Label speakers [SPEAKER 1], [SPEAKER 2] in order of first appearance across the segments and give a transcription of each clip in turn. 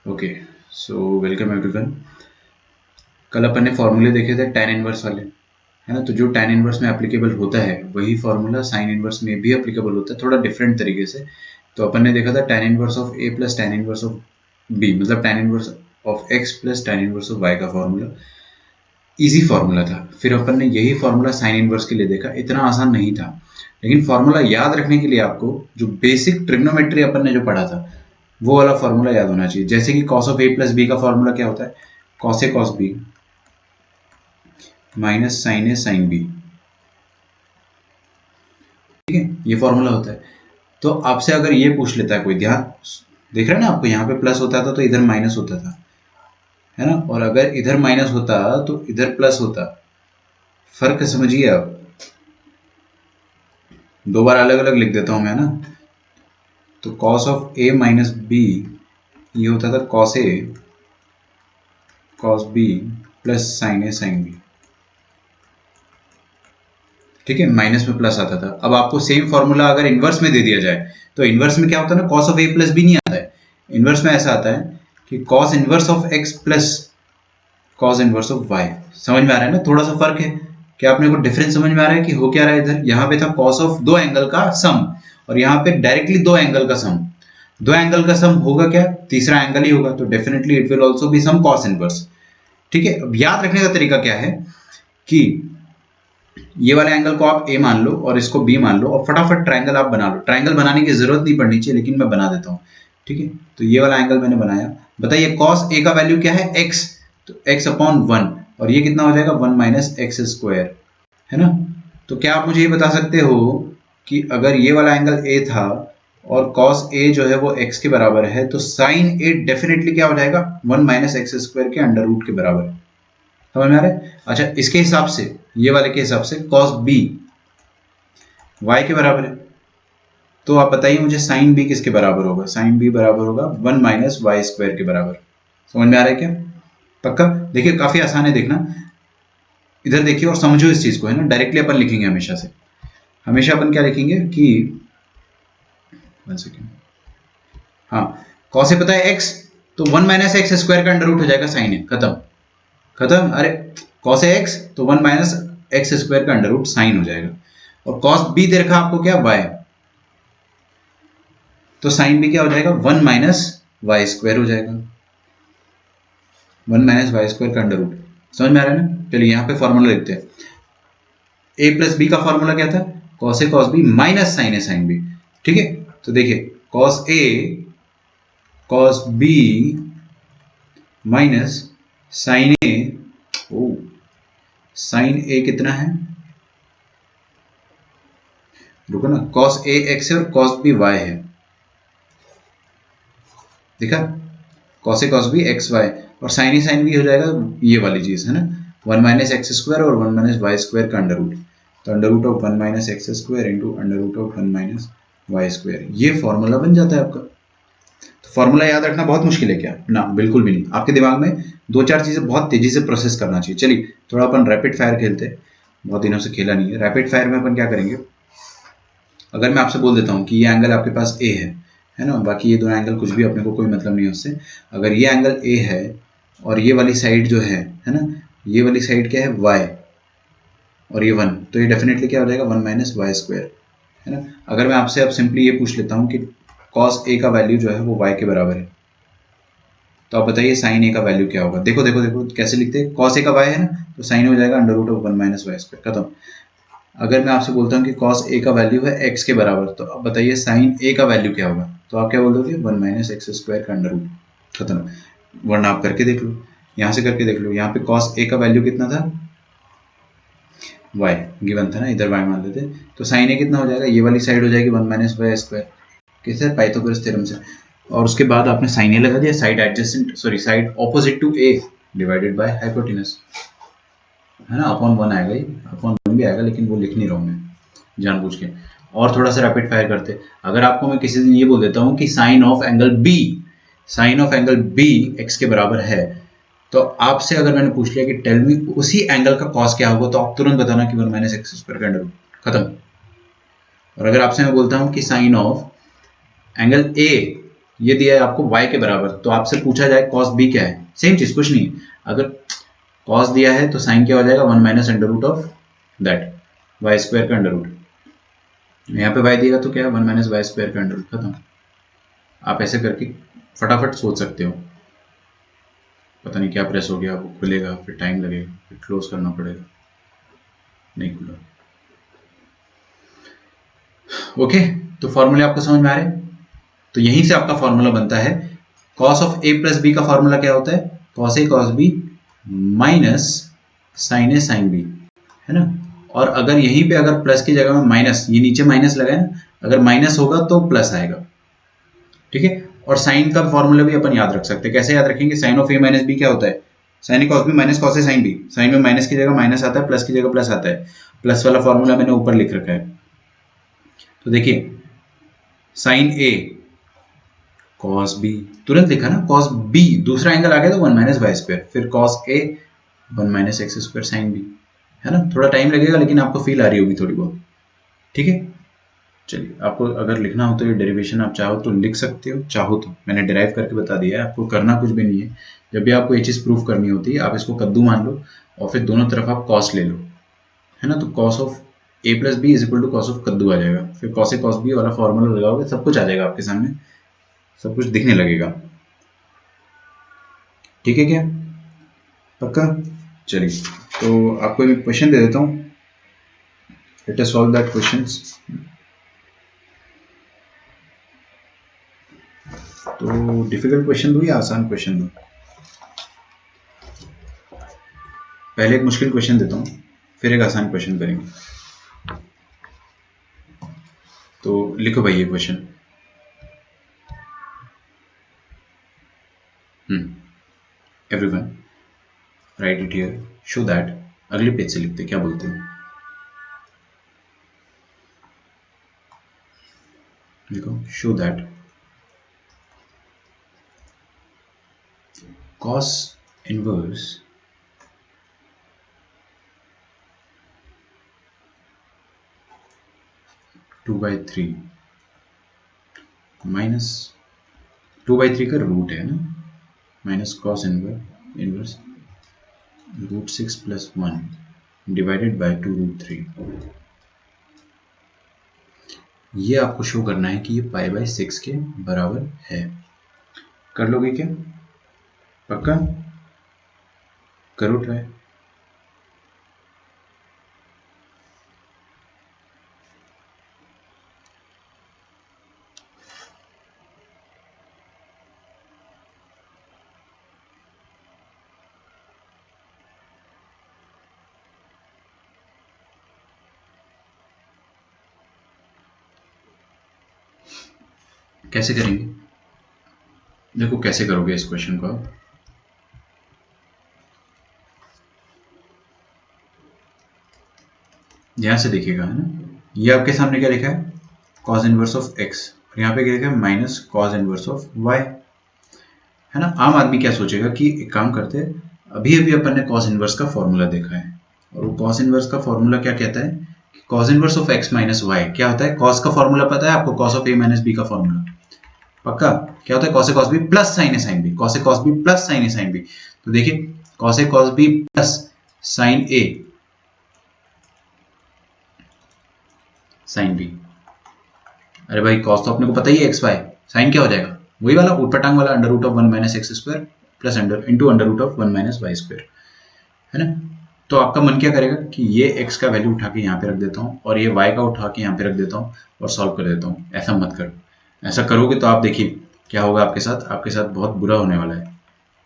[SPEAKER 1] Okay, so welcome everyone. कल अपन ने फॉर्मूले देखे थे tan इनवर्स वाले, है ना। तो जो tan इनवर्स में एप्लीकेबल होता है वही फॉर्मूला साइन इनवर्स में भी एप्लीकेबल होता है, थोड़ा डिफरेंट तरीके से। तो अपन ने देखा था tan inverse of a plus tan inverse of b, मतलब tan inverse of x plus tan inverse of y का फॉर्मूला। इजी फॉर्मूला था। फिर अपन ने यही फॉर्मूला साइन इनवर्स के लिए देखा, इतना आसान नहीं था। लेकिन फॉर्मूला याद रखने के लिए आपको जो बेसिक ट्रिग्नोमेट्री अपन ने जो पढ़ा था वो वाला फॉर्मूला याद होना चाहिए। जैसे कि cos of A plus B का फॉर्मूला क्या होता है, cos A cos B minus sine A sine B. ठीक है, ये फॉर्मूला होता है। तो आपसे अगर ये पूछ लेता है कोई, ध्यान देख रहे हैं ना, आपको यहाँ पे प्लस होता था तो इधर माइनस होता था, है ना। और अगर इधर माइनस होता तो इधर प्लस होता। फर्क समझिए आप। दो बार अलग अलग लिख देता हूं मैं ना। तो cos of A minus B ये होता था cos A cos B plus sine A sine B. ठीक है, माइनस में प्लस आता था। अब आपको सेम फॉर्मूला अगर इनवर्स में दे दिया जाए तो इनवर्स में क्या होता है ना, cos of A plus B नहीं आता है। इनवर्स में ऐसा आता है कि cos inverse of X plus cos inverse of Y. समझ में आ रहा है ना, थोड़ा सा फर्क है। क्या आपने को डिफरेंस समझ में आ रहा है कि हो क्या रहा है इधर? यहाँ पे था कॉस ऑफ दो एंगल का सम, और यहाँ पे डायरेक्टली दो एंगल का सम। दो एंगल का सम होगा क्या, तीसरा एंगल ही होगा, तो definitely it will also be some cos inverse. ठीक है, अब याद रखने का तरीका क्या है कि ये वाले एंगल को आप ए मान लो और इसको बी मान लो, और फटाफट ट्रायंगल आप बना लो। ट्रायंगल बनाने की जरूरत नहीं पड़नी चाहिए, लेकिन मैं बना देता हूँ। ठीक है, तो ये वाला एंगल मैंने बनाया। बताइए कॉस ए का वैल्यू क्या है, एक्स, तो एक्स अपॉन वन, और ये कितना हो जाएगा, वन माइनस एक्स स्क्वायर, है ना। तो क्या आप मुझे ये बता सकते हो कि अगर ये वाला एंगल ए था और cos a जो है वो x के बराबर है, तो sin a डेफिनेटली क्या हो जाएगा, वन माइनस एक्स स्क्वायर के अंडर रूट के बराबर है। समझ में आ रहा है? अच्छा, इसके हिसाब से, ये वाले के हिसाब से cos b y के बराबर है। तो आप बताइए मुझे sin b किसके बराबर होगा? sin b बराबर होगा वन माइनस वाई स्क्वायर के बराबर। समझ में आ रहा है क्या? पक्का? देखिए काफी आसान है, देखना इधर देखिए और समझो इस चीज को, है ना। डायरेक्टली अपन लिखेंगे हमेशा से, हमेशा अपन क्या लिखेंगे कि, वन सेकेंड, हाँ, कॉस ए पता है x, तो वन माइनस एक्स स्क्वायर का अंडर रूट हो जाएगा साइन ए, खत्म खत्म। अरे कॉस ए एक्स तो वन माइनस एक्स स्क्वायर का अंडर रूट साइन हो जाएगा, और कॉस बी दे रखा आपको क्या, y, तो साइन बी क्या हो जाएगा, वन माइनस वाई स्क्वायर हो जाएगा, वन माइनस वाई स्क्वायर का अंडर रूट। समझ में आ रहा है ना? चलिए यहाँ पे फॉर्मूला लिखते हैं। ए प्लस बी का फॉर्मूला क्या था, cos A cos B minus sine A sine B. ठीक है, तो देखिए cos A cos B minus sine A, O sign A कितना है, रुको ना, कॉस ए एक्स है और कॉस बी वाई है। देखा, cos A cos B X Y, और साइन बी हो जाएगा ये वाली चीज, है ना, वन माइनस एक्स स्क्वायर और वन माइनस वाई स्क्वायर का अंडर रूट। तो under root of one minus X square into under root of one minus Y square, ये फॉर्मूला बन जाता है आपका। तो फॉर्मूला याद रखना बहुत मुश्किल है क्या? ना, बिल्कुल भी नहीं। आपके दिमाग में दो चार चीजें बहुत तेजी से प्रोसेस करना चाहिए। चलिए थोड़ा अपन रैपिड फायर खेलते हैं, बहुत दिनों से खेला नहीं है। रैपिड फायर में अपन क्या करेंगे, अगर मैं आपसे बोल देता हूँ कि ये एंगल आपके पास ए है ना, बाकी ये दो एंगल कुछ भी अपने को कोई मतलब नहीं है उससे। अगर ये एंगल ए है और ये वाली साइड जो है ना, ये वाली साइड क्या है, वाई, और ये वन, तो ये डेफिनेटली क्या हो जाएगा, वन माइनस वाई स्क्वायर, है ना। अगर मैं आपसे अब सिंपली ये पूछ लेता हूँ कि कॉस ए का वैल्यू जो है वो वाई के बराबर है, तो आप बताइए साइन ए का वैल्यू क्या होगा। देखो देखो देखो कैसे लिखते हैं, कॉस ए का वाई है ना, तो साइन हो जाएगा under root of one minus Y square, खत्म। अगर मैं आपसे बोलता हूँ कि cos a का वैल्यू है x के बराबर, तो अब बताइए sin a का वैल्यू क्या होगा, तो आप क्या बोल दोगे, वन माइनस एक्स स्क्वायर का अंडर रूट, खत्म। वरना आप करके देख लो, यहाँ से करके देख लो। यहाँ पे cos a का वैल्यू कितना था, y गिवन था ना, इधर y मान लेते, तो sin a कितना हो जाएगा, ये वाली साइड हो जाएगी वन माइनस वाई स्क्वायर, किससे, पाइथागोरस थ्योरम से। और उसके बाद आपने sin a लगा दिया, side adjacent, sorry side opposite to a divided by hypotenuse, है ना, अपॉन वन आएगा, ही अपॉन वन भी आएगा, लेकिन वो लिख नहीं रहा हूँ मैं जानबूझ के। और थोड़ा सा रैपिड फायर करते, अगर आपको मैं किसी दिन ये बोल देता हूँ कि sine of angle B, sine of angle B X के बराबर है, तो आपसे अगर मैंने पूछ लिया कि टेल मी उसी एंगल का कॉस क्या होगा, तो आप तुरंत बताना कि वन माइनस एक्स स्क्वायर का अंडर रूट, खत्म। और अगर आपसे मैं बोलता हूँ कि साइन ऑफ एंगल ए ये दिया है आपको y के बराबर, तो आपसे पूछा जाए cos b क्या है, सेम चीज, कुछ नहीं। अगर cos दिया है तो साइन क्या हो जाएगा, 1 minus under root of that Y square का अंडर रूट। यहाँ पे y दिएगा तो क्या है, 1 माइनस वाई स्क्वायर का अंडर रूट, खत्म। आप ऐसे करके फटाफट सोच सकते हो। पता नहीं क्या प्रेस हो गया, वो खुलेगा फिर टाइम लगेगा, फिर क्लोज करना पड़ेगा, नहीं खुला। ओके, तो फॉर्मूले आपको समझ में आ रहे हैं। तो यहीं से आपका फॉर्मूला बनता है, cos of a plus B का फॉर्मूला क्या होता है, cos a cos b minus sin a sin b, है ना। और अगर यहीं पे अगर प्लस की जगह में माइनस, ये नीचे माइनस लगा है ना, अगर माइनस होगा तो प्लस आएगा, ठीक है। और साइन का फॉर्मूला भी अपन याद रख सकते हैं, कैसे याद रखेंगे, sine of a minus B क्या होता है, sine A cos B minus cos A sine B. Sine में माइनस की जगह माइनस आता है, प्लस की जगह प्लस आता है, प्लस वाला फॉर्मूला मैंने ऊपर लिख रखा है। तो देखिए साइन ए कॉस बी, तुरंत लिखा ना, कॉस बी दूसरा एंगल आ गया तो 1 माइनस वाई स्क्वायर, फिर cos A 1 minus X square sine B, है ना। थोड़ा टाइम लगेगा लेकिन आपको फील आ रही होगी थोड़ी बहुत, ठीक है। चलिए, आपको अगर लिखना हो तो ये डेरिवेशन आप चाहो तो लिख सकते हो, चाहो तो मैंने डिराइव करके बता दिया है, आपको करना कुछ भी नहीं है। जब भी आपको ये चीज़ प्रूफ करनी होती है, आप इसको कद्दू मान लो और फिर दोनों तरफ आप कॉस ले लो, है ना। तो cos of A plus B is equal to cos of कद्दू आ जाएगा, फिर कॉस ए कॉस बी वाला फॉर्मूला लगाओगे, सब कुछ आ जाएगा आपके सामने, सब कुछ दिखने लगेगा, ठीक है क्या, पक्का। चलिए, तो आपको एक क्वेश्चन दे देता हूँ, let us solve that questions. तो डिफिकल्ट क्वेश्चन दूँ या आसान क्वेश्चन दूँ, पहले एक मुश्किल क्वेश्चन देता हूँ फिर एक आसान क्वेश्चन करेंगे। तो लिखो भाई ये question, everyone write it here, show that, अगले पेज से लिखते क्या बोलते हो, लिखो show that cos inverse two by three minus 2/3 का रूट है ना, minus cos inverse root 6 plus 1 divided by 2√3, ये आपको शो करना है कि ये π/6 के बराबर है। कर लोगे क्या, पक्का, करो ट्राई। कैसे करेंगे, देखो कैसे करोगे इस क्वेश्चन को आप, ध्यान से देखिएगा, है ना। ये आपके सामने क्या लिखा है, cos इनवर्स ऑफ x, और यहाँ पे क्या लिखा है, minus cos inverse of y, है ना। आम आदमी क्या सोचेगा कि एक काम करते हैं, अभी अभी अपन ने cos इनवर्स का फॉर्मूला देखा है, और वो cos इनवर्स का फॉर्मूला क्या कहता है, cos inverse of x minus Y क्या होता है, cos का फॉर्मूला पता है आपको, cos of a minus b का फॉर्मूला, पक्का, क्या होता है, cos a cos b plus sin a sin b, cos a cos b plus sin a sin b। तो देखिए cos a cos b plus sin a sin b, अरे भाई cos तो अपने को पता ही है x y, sin क्या हो जाएगा, वही वाला ऊटपटांग वाला under root of 1 minus X square plus into under root of 1 minus Y square, है ना। तो आपका मन क्या करेगा कि ये x का वैल्यू उठा के यहाँ पे रख देता हूँ और ये y का उठा के यहाँ पे रख देता हूँ और सॉल्व कर देता हूँ। ऐसा मत करो, ऐसा करोगे तो आप देखिए क्या होगा आपके साथ बहुत बुरा होने वाला है।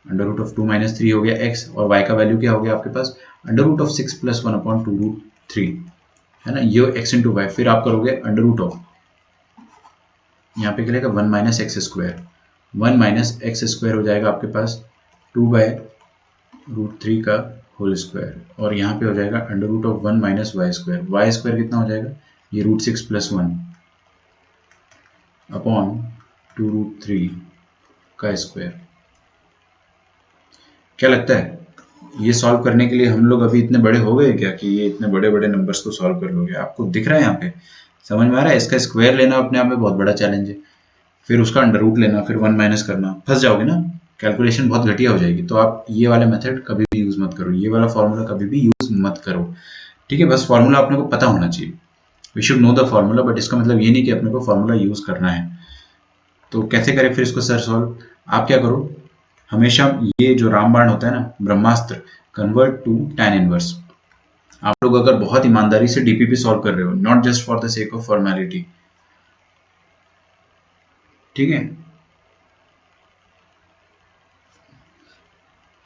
[SPEAKER 1] अंडर रूट ऑफ 2 माइनस 3 हो गया x, और y का वैल्यू क्या हो गया आपके पास, under root of 6 plus 1 upon 2√3, है ना। ये x इंटू वाई, फिर आप करोगे अंडर रूट ऑफ, यहाँ पे क्या लेगा 1 minus X square, 1 minus X square हो जाएगा आपके पास 2/√3 का होल स्क्वायर, और यहाँ पे हो जाएगा under root of 1 minus Y square, Y square कितना हो जाएगा, ये √6 प्लस 1 अपॉन 2√3 का स्क्वायर। क्या लगता है ये सॉल्व करने के लिए हम लोग अभी इतने बड़े हो गए क्या कि ये इतने बड़े बड़े नंबर्स को सॉल्व कर लोगे, आपको दिख रहा है यहाँ पे, समझ में आ रहा है, इसका स्क्वायर लेना अपने आप में बहुत बड़ा चैलेंज है। फिर उसका अंडर रूट लेना, फिर 1 माइनस करना, फंस जाओगे ना, कैलकुलेशन बहुत घटिया हो जाएगी। तो आप ये वाला मेथड कभी भी यूज मत करो, ये वाला फॉर्मूला कभी भी यूज मत करो, ठीक है। बस फॉर्मूला अपने को पता होना चाहिए, we should know the formula, but इसका मतलब ये नहीं कि अपने को फॉर्मूला यूज करना है। तो कैसे करें फिर इसको सर सॉल्व? आप क्या करो, हमेशा ये जो रामबाण होता है ना, ब्रह्मास्त्र, कन्वर्ट टू tan इनवर्स। आप लोग अगर बहुत ईमानदारी से डीपीपी सॉल्व कर रहे हो, not just for the sake of formality, ठीक है।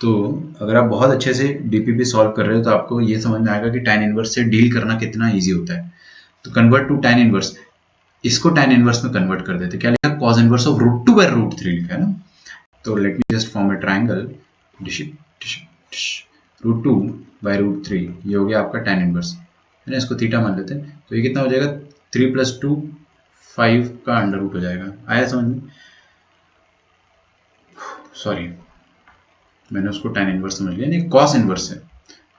[SPEAKER 1] तो अगर आप बहुत अच्छे से डीपीपी सॉल्व कर रहे हो तो आपको ये समझ में आएगा कि tan इनवर्स से डील करना कितना इजी होता है। तो कन्वर्ट टू tan इनवर्स, इसको tan इनवर्स में कन्वर्ट कर देते, क्या लिखा, cos इनवर्स ऑफ √2 बाय √3 लिखा है ना। तो let me just form a triangle, √2 by √3, ये हो गया आपका tan इनवर्स, है ना। इसको थीटा मान लेते हैं, तो ये कितना हो जाएगा, 3 + 2 5 का अंडर रूट हो जाएगा। आया समझ में? सॉरी, मैंने उसको tan इनवर्स समझ लिया, नहीं cos इनवर्स है।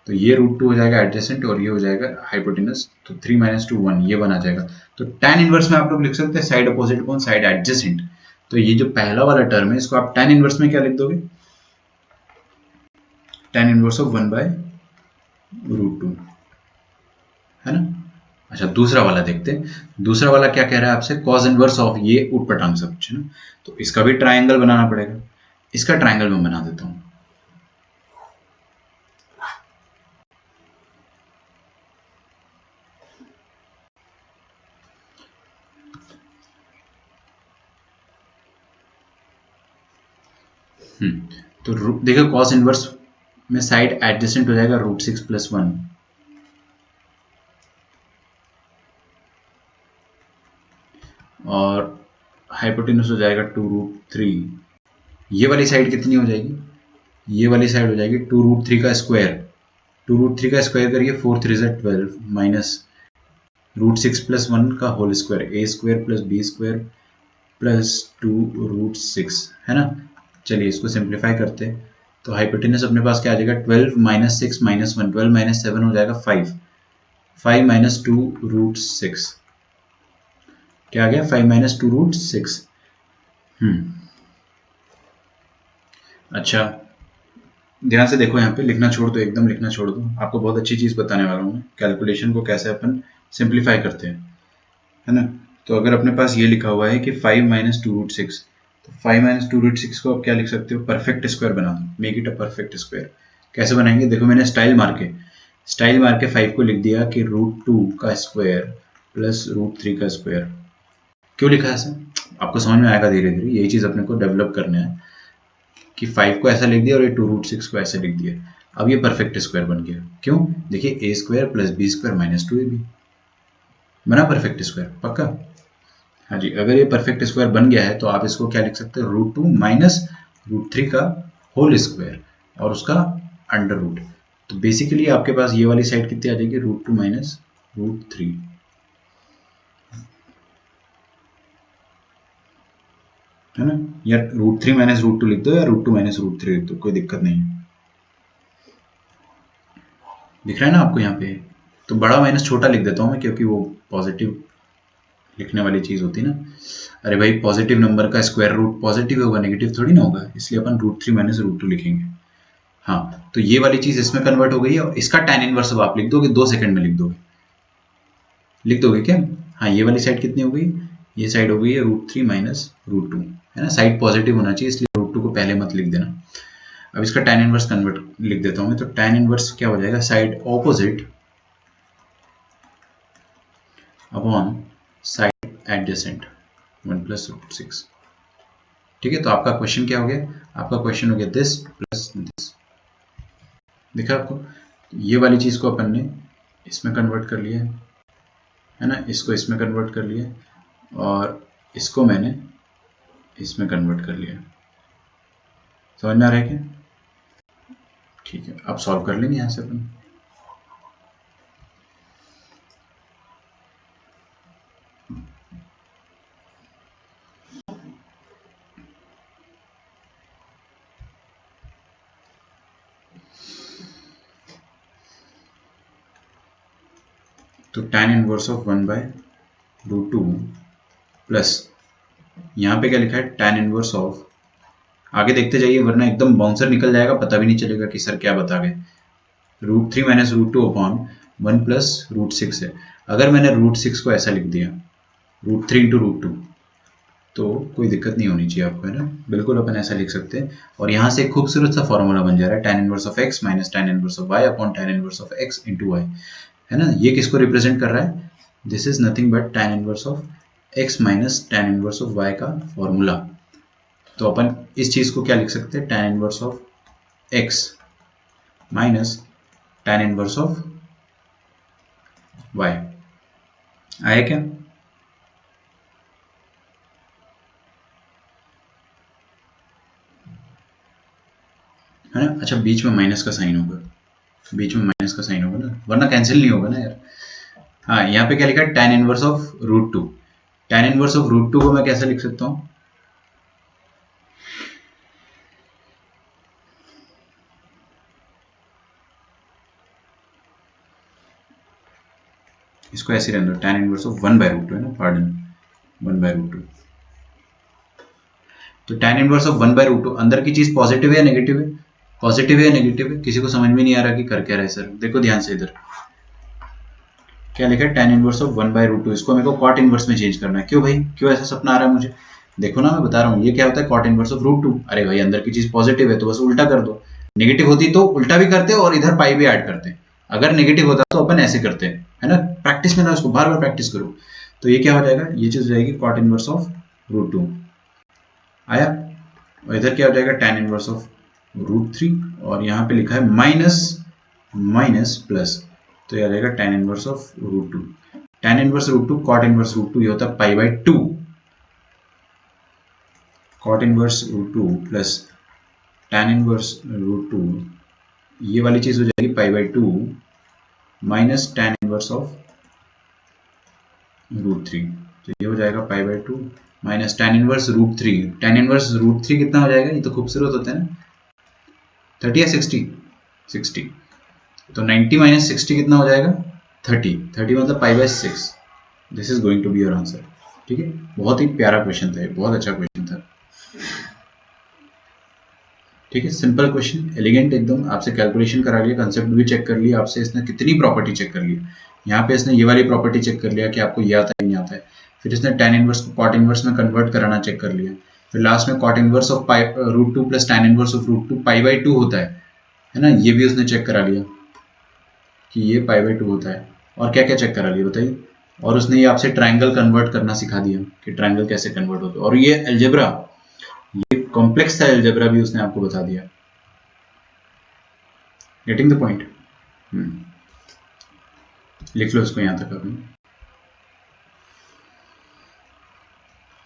[SPEAKER 1] तो ये √2 हो जाएगा एडजेसेंट और ये हो जाएगा हाइपोटेनस, तो 3 - 2 1, ये बना जाएगा। तो tan इनवर्स में आप लोग लिख सकते हैं side opposite upon side adjacent. तो ये जो पहला वाला टर्म है, इसको आप tan इनवर्स में क्या लिख दोगे, tan इनवर्स ऑफ 1 बाय √2, है ना। अच्छा, दूसरा वाला देखते हैं। दूसरा वाला क्या कह रहा है आपसे, cos इनवर्स ऑफ ये ऊटपटांग सब कुछ, है ना। तो इसका भी ट्रायंगल बनाना पड़ेगा, इसका ट्रायंगल मैं बना देता हूँ। तो देखो cos इनवर्स में साइड एडजेसेंट हो जाएगा √6 + 1, और हाइपोटेनस हो जाएगा 2√3। ये वाली साइड कितनी हो जाएगी, ये वाली साइड हो जाएगी 2√3 का स्क्वायर, 2√3 का स्क्वायर करिए, 4 3 12 माइनस √6 + 1 का होल स्क्वायर, a² + b² + 2√6, है ना। चलिए इसको सिंप्लीफाई करते हैं, तो हाइपोटेनस अपने पास क्या आ जाएगा, 12 - 6 - 1, 12 - 7 हो जाएगा 5, 5 - 2√6, क्या आ गया, 5 - 2√6। अच्छा, ध्यान से देखो, यहाँ पे लिखना छोड़ दो, एकदम लिखना छोड़ दो, आपको बहुत अच्छी चीज़ बताने वाला हूँ मैं, कैलकुलेशन को कैसे अपन सिंप्लीफाई करते हैं, है ना। तो अगर अपने पास ये लिखा हुआ है कि 5 - 2√6, तो 5 - 2√6 को आप क्या लिख सकते हो, परफेक्ट स्क्वायर बना दो, make it a perfect square. कैसे बनाएंगे, देखो मैंने स्टाइल मार के 5 को लिख दिया कि √2 का स्क्वायर प्लस √3 का स्क्वायर। क्यों लिखा है ऐसा, आपको समझ में आएगा धीरे धीरे, यही चीज़ अपने को डेवलप करना है कि 5 को ऐसा लिख दिया और ये 2√6 को ऐसे लिख दिया। अब ये परफेक्ट स्क्वायर बन गया, क्यों, देखिए a² + b² - 2ab बना परफेक्ट स्क्वायर, पक्का। हाँ जी, अगर ये परफेक्ट स्क्वायर बन गया है तो आप इसको क्या लिख सकते हो, √2 माइनस √3 का होल स्क्वायर और उसका अंडर रूट। तो बेसिकली आपके पास ये वाली साइड कितनी आ जाएगी, √2 माइनस √3, है ना। या √3 माइनस √2 लिख दो, या √2 माइनस √3 लिख दो, कोई दिक्कत नहीं है। दिख रहा है ना आपको यहाँ पे, तो बड़ा माइनस छोटा लिख देता हूँ मैं, क्योंकि वो पॉजिटिव लिखने वाली चीज होती है ना। अरे भाई, पॉजिटिव नंबर का स्क्वायर रूट पॉजिटिव होगा, नेगेटिव थोड़ी ना होगा, इसलिए अपन √3 माइनस √2 लिखेंगे। हाँ, तो ये वाली चीज इसमें कन्वर्ट हो गई है, और इसका tan इनवर्स अब आप लिख दोगे, 2 सेकंड में लिख दोगे क्या। हाँ, ये वाली साइड कितनी हो गई, ये साइड हो गई है √3 माइनस √2, है ना। साइड पॉजिटिव होना चाहिए, इसलिए √2 को पहले मत लिख देना। अब इसका tan इनवर्स कन्वर्ट लिख देता हूँ मैं, तो tan इनवर्स क्या हो जाएगा, side opposite upon side adjacent 1 + √6, ठीक है। तो आपका क्वेश्चन क्या हो गया, आपका क्वेश्चन हो गया दिस प्लस दिस, देखा आपको। ये वाली चीज को अपन ने इसमें कन्वर्ट कर लिया है ना, इसको इसमें कन्वर्ट कर लिया, और इसको मैंने इसमें कन्वर्ट कर लिया। समझ में आ रहा है क्या, ठीक है। अब सॉल्व कर लेंगे यहाँ से अपन। तो tan inverse of 1 by √2 plus यहाँ पे क्या लिखा है, tan इनवर्स ऑफ, आगे देखते जाइए वरना एकदम बाउंसर निकल जाएगा, पता भी नहीं चलेगा कि सर क्या बता गए। √3 माइनस √2 अपॉन 1 प्लस √6 है। अगर मैंने √6 को ऐसा लिख दिया, √3 इंटू √2, तो कोई दिक्कत नहीं होनी चाहिए आपको, है ना, बिल्कुल अपन ऐसा लिख सकते हैं। और यहाँ से एक खूबसूरत सा फॉर्मूला बन जा रहा है, tan inverse of x minus tan inverse of y upon tan inverse of x into Y, है ना। ये किसको रिप्रेजेंट कर रहा है, this is nothing but tan inverse of x minus tan inverse of y का फॉर्मूला। तो अपन इस चीज को क्या लिख सकते हैं, tan inverse of x minus tan inverse of y। आया क्या, है ना। अच्छा, बीच में माइनस का साइन होगा, बीच में माइनस का साइन होगा ना, वरना कैंसिल नहीं होगा ना यार। हाँ, यहाँ पे क्या लिखा है, tan inverse of √2। tan inverse of √2 को मैं कैसे लिख सकता हूँ, इसको ऐसे रहने दो, tan इनवर्स ऑफ 1/√2 है ना, पार्डन, 1/√2। तो tan इनवर्स ऑफ 1/√2, अंदर की चीज पॉजिटिव है या नेगेटिव है, पॉजिटिव है या नेगेटिव है, किसी को समझ में नहीं आ रहा कि कर क्या रहा है सर। देखो ध्यान से, इधर क्या लिखा है, tan इनवर्स ऑफ 1/√2, इसको मेरे को cot इनवर्स में चेंज करना है। क्यों भाई, क्यों ऐसा सपना आ रहा है मुझे, देखो ना मैं बता रहा हूँ, ये क्या होता है, cot इनवर्स ऑफ √2। अरे भाई अंदर की चीज पॉजिटिव है तो बस उल्टा कर दो, नेगेटिव होती तो उल्टा भी करते और इधर पाई भी ऐड करते, अगर नेगेटिव होता तो अपन ऐसे करते हैं, है ना। प्रैक्टिस में ना, उसको बार बार प्रैक्टिस करो। तो ये क्या हो जाएगा, ये चीज हो जाएगी cot इनवर्स ऑफ √2 आया, और इधर क्या हो जाएगा, tan इनवर्स ऑफ √3, और यहाँ पे लिखा है माइनस माइनस प्लस, तो यह आ जाएगा tan inverse of √2। tan inverse √2 cot inverse √2 ये होता है π/2, cot inverse √2 plus tan inverse √2, ये वाली चीज हो जाएगी π/2 माइनस tan इनवर्स ऑफ √3, तो ये हो जाएगा π/2 minus tan inverse √3। tan inverse √3 कितना हो जाएगा, ये तो खूबसूरत होता है ना, 30 या 60, 60, तो 90 माइनस 60 कितना हो जाएगा, 30, 30 मतलब π/6। This is going to be your answer. ठीक है, बहुत ही प्यारा क्वेश्चन था, बहुत अच्छा क्वेश्चन था। ठीक है, सिंपल क्वेश्चन, एलिगेंट एकदम, आपसे कैलकुलेशन करा लिया, कंसेप्ट भी चेक कर लिया आपसे, इसने कितनी प्रॉपर्टी चेक कर ली। यहाँ पे इसने ये वाली प्रॉपर्टी चेक कर लिया कि आपको ये आता है नहीं आता है, फिर इसने tan इनवर्स को cot इनवर्स में कन्वर्ट कराना चेक कर लिया, फिर लास्ट में cot inverse of √2 plus tan inverse of √2 π/2 होता है ना, ये भी उसने चेक करा लिया कि ये π/2 होता है। और क्या क्या चेक करा लिया बताइए, और उसने ये आपसे ट्राइंगल कन्वर्ट करना सिखा दिया कि ट्राइंगल कैसे कन्वर्ट होता है, और ये अलजेब्रा, ये कॉम्प्लेक्स था अलजेब्रा भी उसने आपको बता दिया। गेटिंग द पॉइंट, लिख लो इसको यहां तक। अभी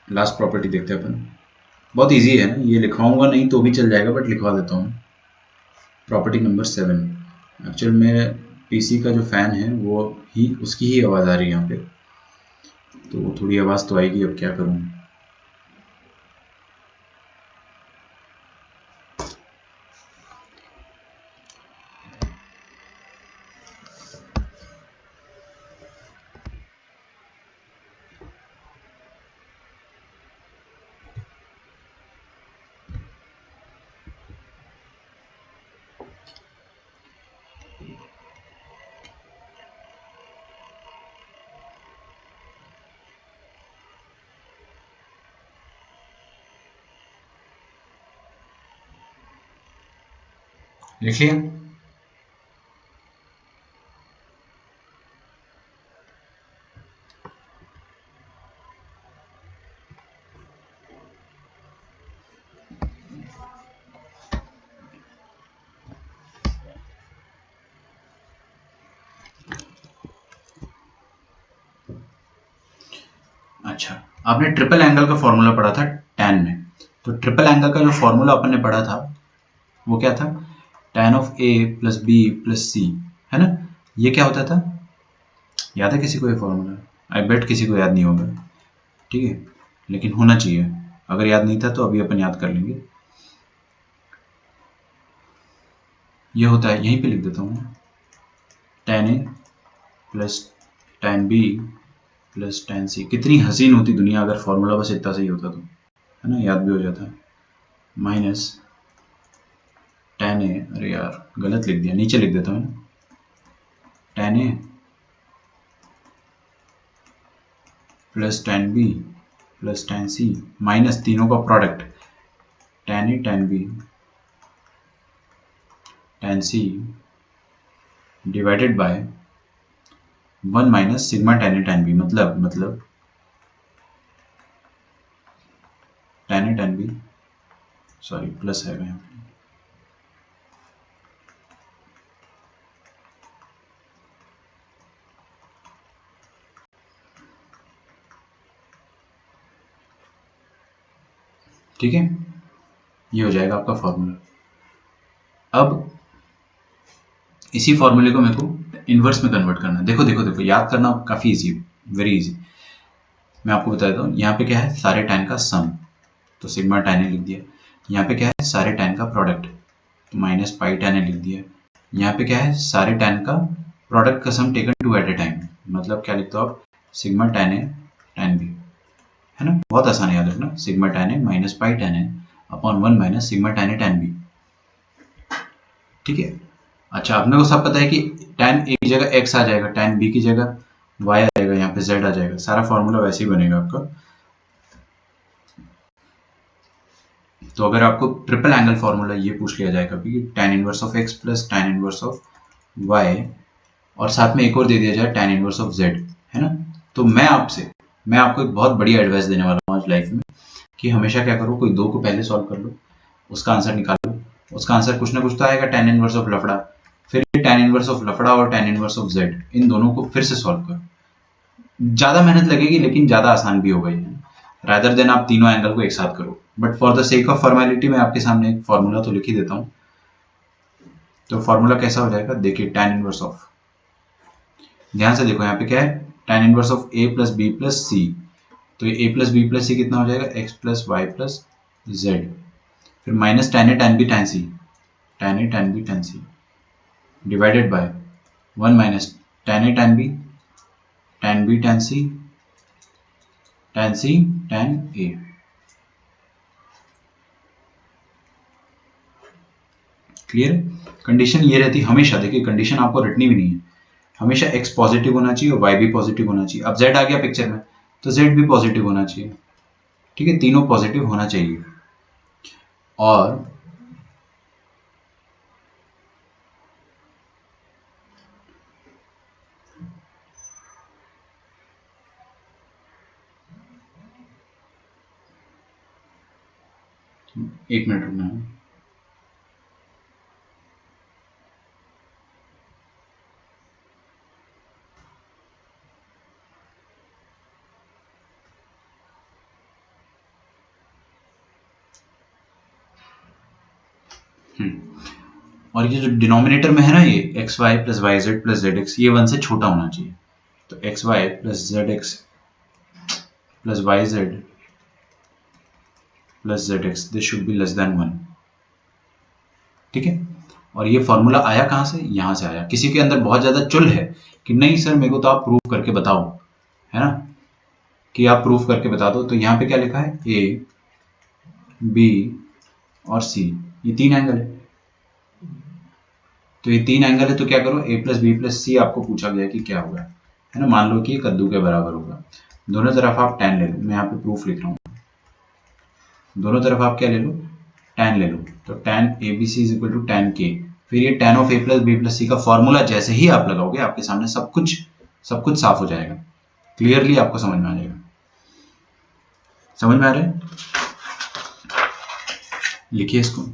[SPEAKER 1] लास्ट प्रॉपर्टी देखते हैं अपन, बहुत इजी है ना, ये लिखवाऊंगा नहीं तो भी चल जाएगा बट लिखवा देता हूँ। प्रॉपर्टी नंबर 7, एक्चुअल में पीसी का जो फैन है वो ही, उसकी ही आवाज़ आ रही है यहाँ पे, तो थोड़ी आवाज़ तो आएगी, अब क्या करूँ। लिख लिया, अच्छा आपने ट्रिपल एंगल का फॉर्मूला पढ़ा था tan में, तो ट्रिपल एंगल का जो फॉर्मूला अपन ने पढ़ा था वो क्या था, tan of a plus b plus c, है ना। ये क्या होता था, याद है किसी को ये फॉर्मूला, आई बेट किसी को याद नहीं होगा, ठीक है, लेकिन होना चाहिए, अगर याद नहीं था तो अभी अपन याद कर लेंगे। ये होता है, यहीं पे लिख देता हूँ, tan a plus tan b plus tan c। कितनी हसीन होती दुनिया अगर फॉर्मूला बस इतना सही होता तो, है ना, याद भी हो जाता है। माइनस tan a, अरे यार गलत लिख दिया, नीचे लिख देता हूँ, tan a plus tan b plus tan c minus तीनों का product tan a tan b tan c divided by 1 minus sigma tan a tan b, मतलब tan a tan b, sorry plus है यहाँ पे, ठीक है, ये हो जाएगा आपका फॉर्मूला। अब इसी फॉर्मूले को मेरे को इन्वर्स में कन्वर्ट करना है। देखो देखो देखो, याद करना काफ़ी इजी, वेरी इजी। मैं आपको बता देता हूँ, यहाँ पे क्या है, सारे टैन का सम, तो सिग्मा टैन ए लिख दिया। यहाँ पे क्या है, सारे टैन का प्रोडक्ट, तो माइनस पाई टैन ए लिख दिया। यहाँ पे क्या है, सारे टैन का प्रोडक्ट का sum taken to at a time, मतलब क्या लिखते हो आप, sigma tan A tan B, है ना, बहुत आसान है याद रखना, sigma tan A minus pi tan A upon 1 minus sigma tan A tan B, ठीक है। अच्छा, अपने को सब पता है कि tan a की जगह x आ जाएगा, tan b की जगह y आ जाएगा, यहाँ पे z आ जाएगा, सारा फॉर्मूला वैसे ही बनेगा आपका। तो अगर आपको ट्रिपल एंगल फॉर्मूला ये पूछ लिया जाए कभी कि tan inverse of x plus tan inverse of y, और साथ में एक और दे दिया जाए tan इनवर्स ऑफ z, है ना, तो मैं आपको एक बहुत बड़ी एडवाइस देने वाला हूँ आज लाइफ में, कि हमेशा क्या करो, कोई दो को पहले सॉल्व कर लो, उसका आंसर निकालो, उसका आंसर कुछ ना कुछ तो आएगा, tan इनवर्स ऑफ लफड़ा, फिर tan इनवर्स ऑफ लफड़ा और tan इनवर्स ऑफ z, इन दोनों को फिर से सॉल्व करो। ज़्यादा मेहनत लगेगी लेकिन ज़्यादा आसान भी होगा ये, रादर देन आप तीनों एंगल को एक साथ करो। But for the sake of formality मैं आपके सामने एक फॉर्मूला तो लिख ही देता हूँ। तो फॉर्मूला कैसा हो जाएगा, देखिए, tan इनवर्स ऑफ, ध्यान से देखो यहाँ पे क्या है, tan inverse of a plus B plus C, तो ये a plus B plus C कितना हो जाएगा, x plus Y plus Z, फिर minus tan a tan b tan c, tan a tan b tan c divided by 1 minus tan a tan b tan c tan c tan a। Clear. Condition ये रहती है हमेशा, देखिए condition आपको रटनी भी नहीं है, हमेशा x पॉजिटिव होना चाहिए और y भी पॉजिटिव होना चाहिए। अब z आ गया पिक्चर में, तो z भी पॉजिटिव होना चाहिए, ठीक है, तीनों पॉजिटिव होना चाहिए। और एक मिनट रुकना है, और ये जो डिनोमिनेटर में है ना, ये X Y plus Y Z plus Z X, ये 1 से छोटा होना चाहिए, तो X Y plus Z X plus Y Z plus Z X, this should be less than 1, ठीक है। और ये फॉर्मूला आया कहाँ से, यहाँ से आया। किसी के अंदर बहुत ज़्यादा चुल है कि नहीं सर मेरे को तो आप प्रूव करके बताओ, है ना, कि आप प्रूफ करके बता दो, तो यहाँ पे क्या लिखा है, ए बी और सी, ये तीन एंगल है, तो ये तीन एंगल है, तो क्या करो, ए प्लस बी प्लस सी आपको पूछा गया कि क्या होगा, है ना, मान लो कि ये कद्दू के बराबर होगा, दोनों तरफ आप tan ले लो, मैं यहाँ पे प्रूफ लिख रहा हूँ, दोनों तरफ आप क्या ले लो, tan ले लो, तो tan A B C is equal to tan के, फिर ये tan of A plus B plus C का फॉर्मूला जैसे ही आप लगाओगे आपके सामने सब कुछ साफ हो जाएगा, क्लियरली आपको समझ में आ जाएगा। समझ में आ रहा है, लिखिए इसको।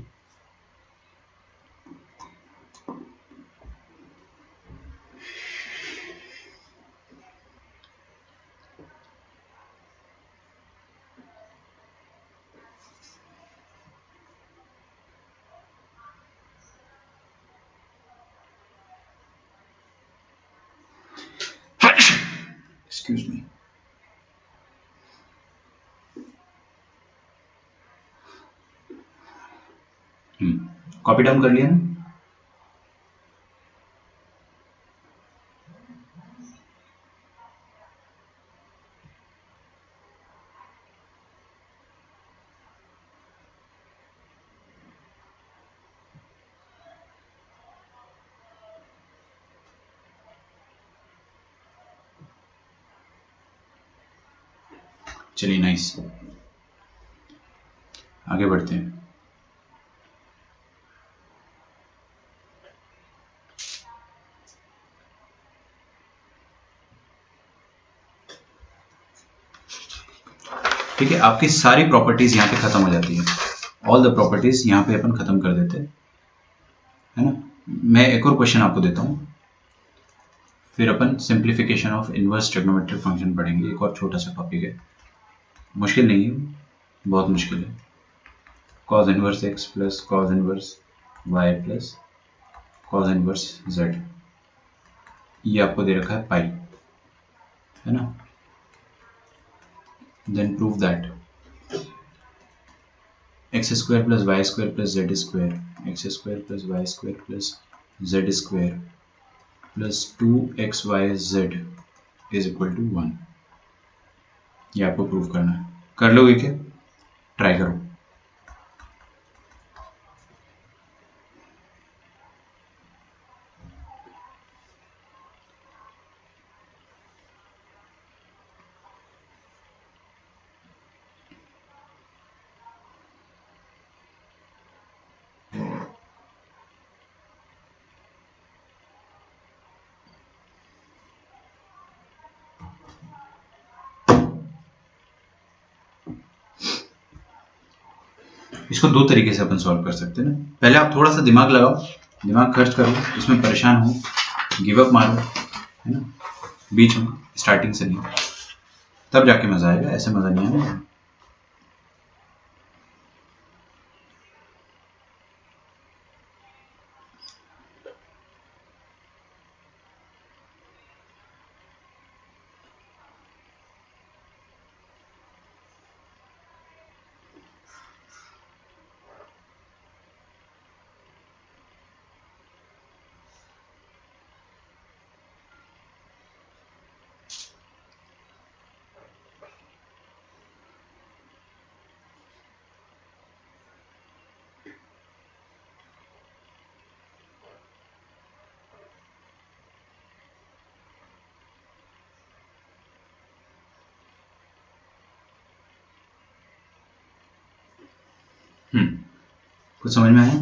[SPEAKER 1] Excuse me. कॉपी डाउन कर लिया ना, चलिए नाइस, आगे बढ़ते हैं। ठीक है, आपकी सारी प्रॉपर्टीज यहाँ पे खत्म हो जाती है, ऑल द प्रॉपर्टीज यहाँ पे अपन खत्म कर देते हैं, है ना। मैं एक और क्वेश्चन आपको देता हूँ, फिर अपन simplification of inverse trigonometric function पढ़ेंगे। एक और छोटा सा टॉपिक है, मुश्किल नहीं है, बहुत मुश्किल है। cos inverse x plus cos inverse y plus cos inverse z, ये आपको दे रखा है पाई, है ना। Then prove that X square plus Y square plus Z square, X square plus Y square plus Z square plus 2xyz is equal to 1। ये आपको prove करना है। कर लोगे क्या? ट्राई करो। इसको दो तरीके से अपन सॉल्व कर सकते हैं ना। पहले आप थोड़ा सा दिमाग लगाओ, दिमाग खर्च करो, इसमें परेशान हो, गिव अप मारो, है ना, बीच में, स्टार्टिंग से नहीं, तब जाके मजा आएगा, ऐसे मजा नहीं आएगा। कुछ समझ में आया?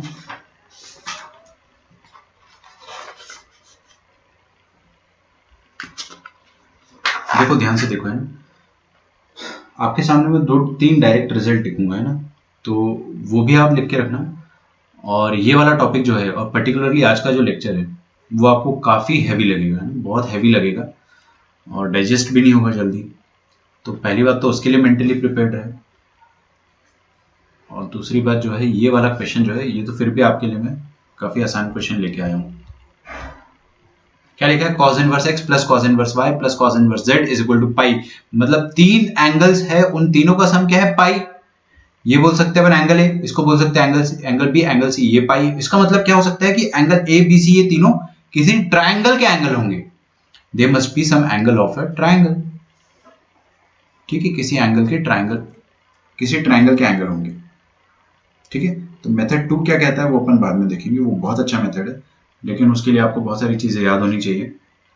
[SPEAKER 1] देखो ध्यान से देखो, है ना, आपके सामने में 2-3 डायरेक्ट रिजल्ट लिखूंगा, है ना, तो वो भी आप लिख के रखना। और ये वाला टॉपिक जो है, और पर्टिकुलरली आज का जो लेक्चर है, वो आपको काफ़ी हैवी लगेगा, है ना, बहुत हैवी लगेगा और डाइजेस्ट भी नहीं होगा जल्दी। तो पहली बात तो उसके लिए मेंटली प्रिपेयर्ड है, और दूसरी बात जो है, ये वाला क्वेश्चन जो है, ये तो फिर भी आपके लिए मैं काफ़ी आसान क्वेश्चन लेके आया हूँ। क्या लिखा है? cos inverse x plus cos inverse y plus cos inverse z is equal to pi. मतलब 3 एंगल्स है, उन तीनों का सम क्या है? पाई। ये बोल सकते हैं अपन एंगल ए, इसको बोल सकते हैं एंगल बी, एंगल सी, ये पाई। इसका मतलब क्या हो सकता है कि एंगल ए बी सी ये तीनों किसी ट्रायंगल के एंगल होंगे। They must be some angle of a triangle. ठीक है, किसी एंगल के ट्रायंगल, किसी ट्रायंगल के एंगल होंगे। ठीक है, तो मेथड 2 क्या कहता है वो अपन बाद में देखेंगे, वो बहुत अच्छा मेथड है, लेकिन उसके लिए आपको बहुत सारी चीजें याद होनी चाहिए,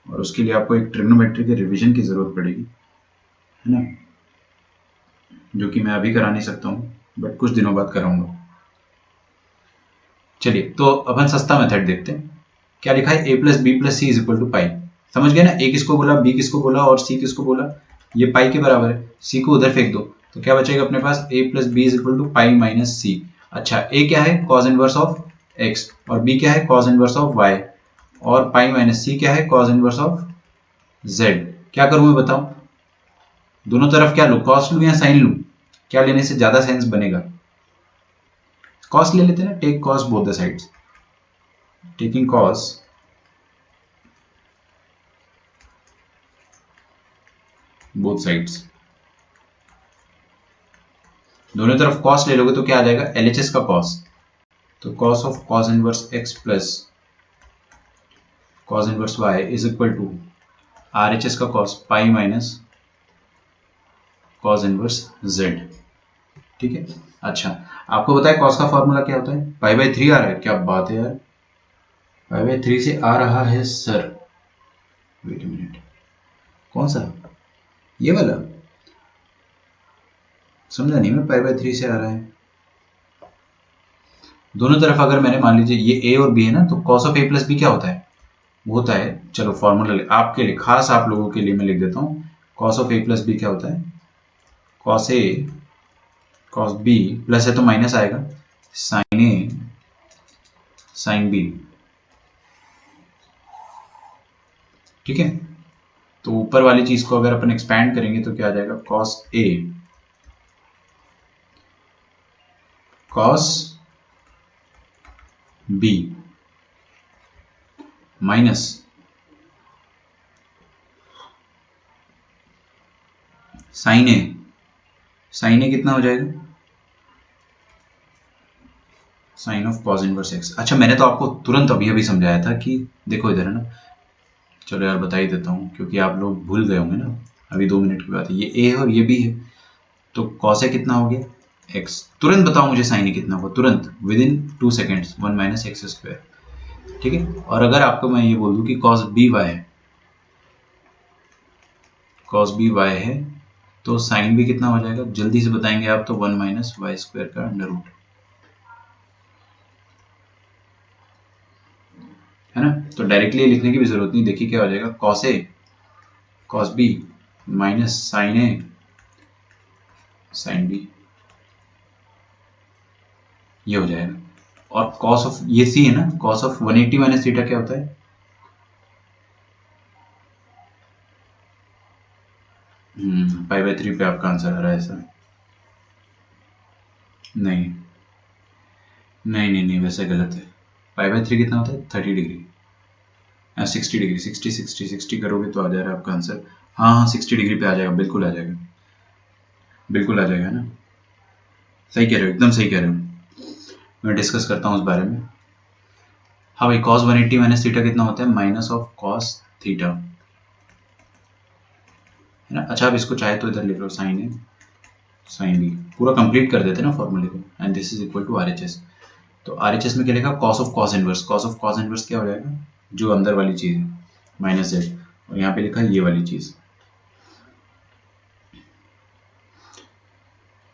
[SPEAKER 1] और उसके लिए आपको एक ट्रिग्नोमेट्री के रिवीजन की जरूरत पड़ेगी, है ना, जो कि मैं अभी करा नहीं सकता हूँ, बट कुछ दिनों बाद कराऊंगा। चलिए, तो अपन सस्ता मेथड देखते हैं। क्या लिखा है? a plus B plus C is equal to pi. समझ गए ना, a किसको बोला, b किसको बोला और c किसको बोला? ये पाई के बराबर है। c को उधर फेंक दो, तो क्या बचेगा अपने पास? a plus B is equal to pi minus C. अच्छा, a क्या है? cos इनवर्स ऑफ x, और b क्या है? cos इनवर्स ऑफ y, और पाई माइनस c क्या है? cos inverse of z। क्या करूं मैं बताओ? दोनों तरफ क्या लूं, cos लूं या sin लूं? क्या लेने से ज्यादा सेंस बनेगा? cos ले लेते हैं ना, take cos both the sides. Taking cos both sides, दोनों तरफ cos ले लोगे तो क्या आ जाएगा? LHS का cos, तो cos of cos inverse x plus cos inverse y is equal to RHS का cos pi minus cos inverse z। ठीक है, अच्छा, आपको बताया cos का फॉर्मूला क्या होता है? पाई बाई 3 आ रहा है, क्या बात है यार, पाई बाई 3 से आ रहा है सर। वेट अ मिनट, कौन सा? ये वाला? समझा नहीं मैं, पाई बाय 3 से आ रहा है। दोनों तरफ अगर मैंने मान लीजिए ये ए और बी है ना, तो cos of A plus B क्या होता है, वो होता है, चलो फॉर्मूला आपके लिए, खास आप लोगों के लिए मैं लिख देता हूँ। Cos of A plus B क्या होता है, cos A cos B, plus है तो माइनस आएगा, साइन ए साइन बी। ठीक है, तो ऊपर वाली चीज को अगर अपन एक्सपैंड करेंगे तो क्या आ जाएगा, cos A cos B minus sine A, sine A कितना हो जाएगा, sine of cos inverse X. अच्छा मैंने तो आपको तुरंत अभी अभी समझाया था कि देखो इधर है ना, चलो यार बता ही देता हूँ क्योंकि आप लोग भूल गए होंगे ना, अभी 2 मिनट की बात है, ये ए है और ये बी है, तो कॉस ए कितना हो गया एक्स, तुरंत बताओ मुझे साइन ए कितना होगा, तुरंत with in 2 seconds, 1 minus X square. ठीक है, और अगर आपको मैं ये बोल दूं कि कॉस बी वाई है, कॉस बी वाई है, तो साइन भी कितना हो जाएगा, जल्दी से बताएंगे आप तो 1 माइनस वाई स्क्वायर का अंडर रूट, है ना। तो डायरेक्टली लिखने की भी जरूरत नहीं, देखिए क्या हो जाएगा, cos A cos B minus sine A sine B, ये हो जाएगा। और कॉस ऑफ ये सी है ना, कॉस ऑफ 180 माइनस थीटा क्या होता है, पाई बाय 3 पे आपका आंसर आ रहा है ऐसा, नहीं नहीं नहीं नहीं वैसे गलत है, पाई बाय 3 कितना होता है 30 डिग्री, 60 डिग्री, 60 करोगे तो आ जाएगा आपका आंसर। हाँ हाँ 60 डिग्री पे आ जाएगा, बिल्कुल आ जाएगा, बिल्कुल आ जाएगा ना, सही कह रहे हो, एकदम सही कह रहे हो, मैं डिस्कस करता हूँ उस बारे में। हाँ भाई, कॉस 180 माइनस थीटा कितना होता है, माइनस ऑफ कॉस थीटा, है ना। अच्छा आप इसको चाहे तो इधर लिख लो, साइन ए साइन बी, पूरा कंप्लीट कर देते हैं ना फॉर्मूले को, and this is equal to R H S. तो आर एच एस में क्या लिखा, cos of cos inverse, cos of cos inverse क्या हो जाएगा, जो अंदर वाली चीज है माइनस जेड, और यहाँ पे लिखा ये वाली चीज,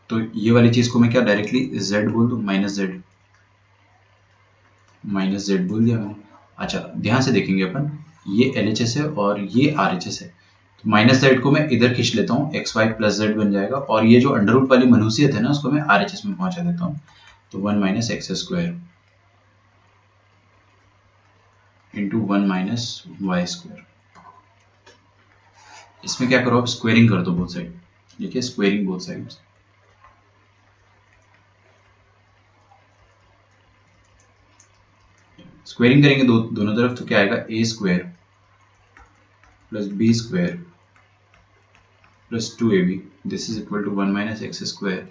[SPEAKER 1] तो ये वाली चीज को मैं क्या डायरेक्टली जेड बोल दूं, माइनस जेड बोल दिया मैंने। अच्छा ध्यान से देखेंगे अपन, ये एल एच एस है और ये आर एच एस है, तो माइनस जेड को मैं इधर खींच लेता हूँ, एक्स वाई प्लस जेड बन जाएगा, और ये जो अंडर रूट वाली मनहूसियत है ना, उसको मैं आर एच एस में पहुंचा देता हूँ, तो 1 minus X square into 1 minus Y square. इसमें क्या करो आप, स्क्वेयरिंग कर दो बोथ साइड, देखिए स्क्वेयरिंग बोथ साइड्स, स्क्वेयरिंग करेंगे दोनों तरफ तो क्या आएगा, A square plus B square plus 2ab, this is equal to 1 minus X square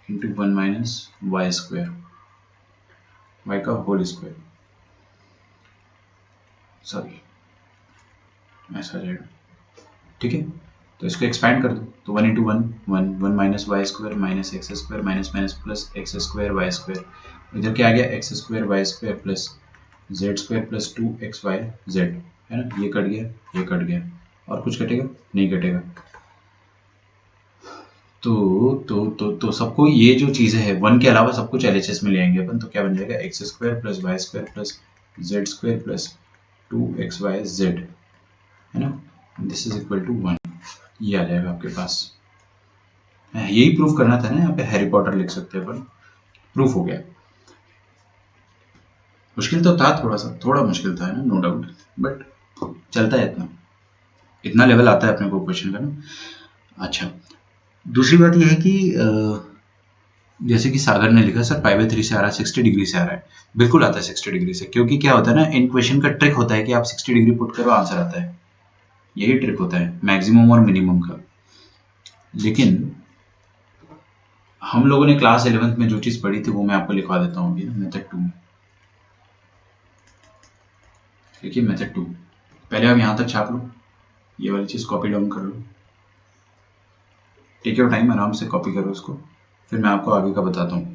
[SPEAKER 1] into 1 minus Y square, Y का होल स्क्वायर, सॉरी ऐसा आ जाएगा। ठीक है, तो इसको एक्सपैंड कर दो, तो 1 into 1 1 1 minus Y square minus X square minus minus plus X square Y square, इधर क्या आ गया, X square Y square plus Z square plus 2xy Z, है ना, ये कट गया, ये कट गया, और कुछ कटेगा नहीं कटेगा, तो सबको ये जो चीज़ें है वन के अलावा सब कुछ एलएचएस में ले आएंगे अपन, तो क्या बन जाएगा, X square plus Y square plus Z square plus 2xy Z, है ना, दिस इज इक्वल टू 1, ये आ जाएगा आपके पास। यही प्रूफ करना था ना, यहाँ पे हैरी पॉटर लिख सकते हैं अपन, प्रूफ हो गया। मुश्किल तो था थोड़ा सा, थोड़ा मुश्किल था ना, नो डाउट, बट चलता है, इतना इतना लेवल आता है अपने को क्वेश्चन का ना। अच्छा दूसरी बात यह है कि जैसे कि सागर ने लिखा सर पाई बाय 3 से आ रहा है, 60 डिग्री से आ रहा है, बिल्कुल आता है 60 डिग्री से, क्योंकि क्या होता है ना, इन क्वेश्चन का ट्रिक होता है कि आप 60 डिग्री पुट करो आंसर आता है, यही ट्रिक होता है मैक्सिमम और मिनिमम का। लेकिन हम लोगों ने क्लास 11th में जो चीज़ पढ़ी थी वो मैं आपको लिखवा देता हूँ अभी मेथड 2 में। देखिए मेथड 2, पहले आप यहाँ तक छाप लो, ये वाली चीज़ कॉपी डाउन कर लो, टेक योर टाइम, आराम से कॉपी करो उसको, फिर मैं आपको आगे का बताता हूँ।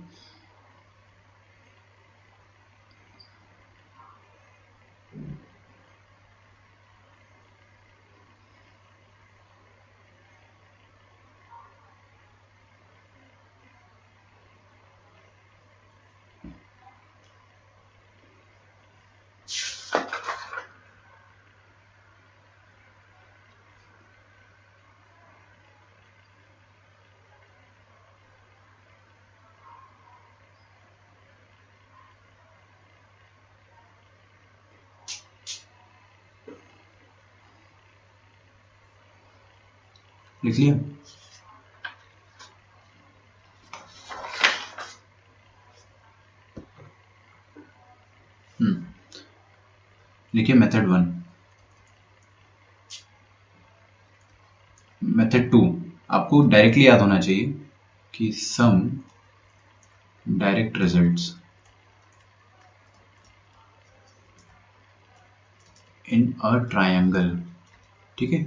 [SPEAKER 1] लिख लिया? लिखिए मेथड 1। मेथड 2 आपको डायरेक्टली याद होना चाहिए कि some direct results in a triangle. ठीक है,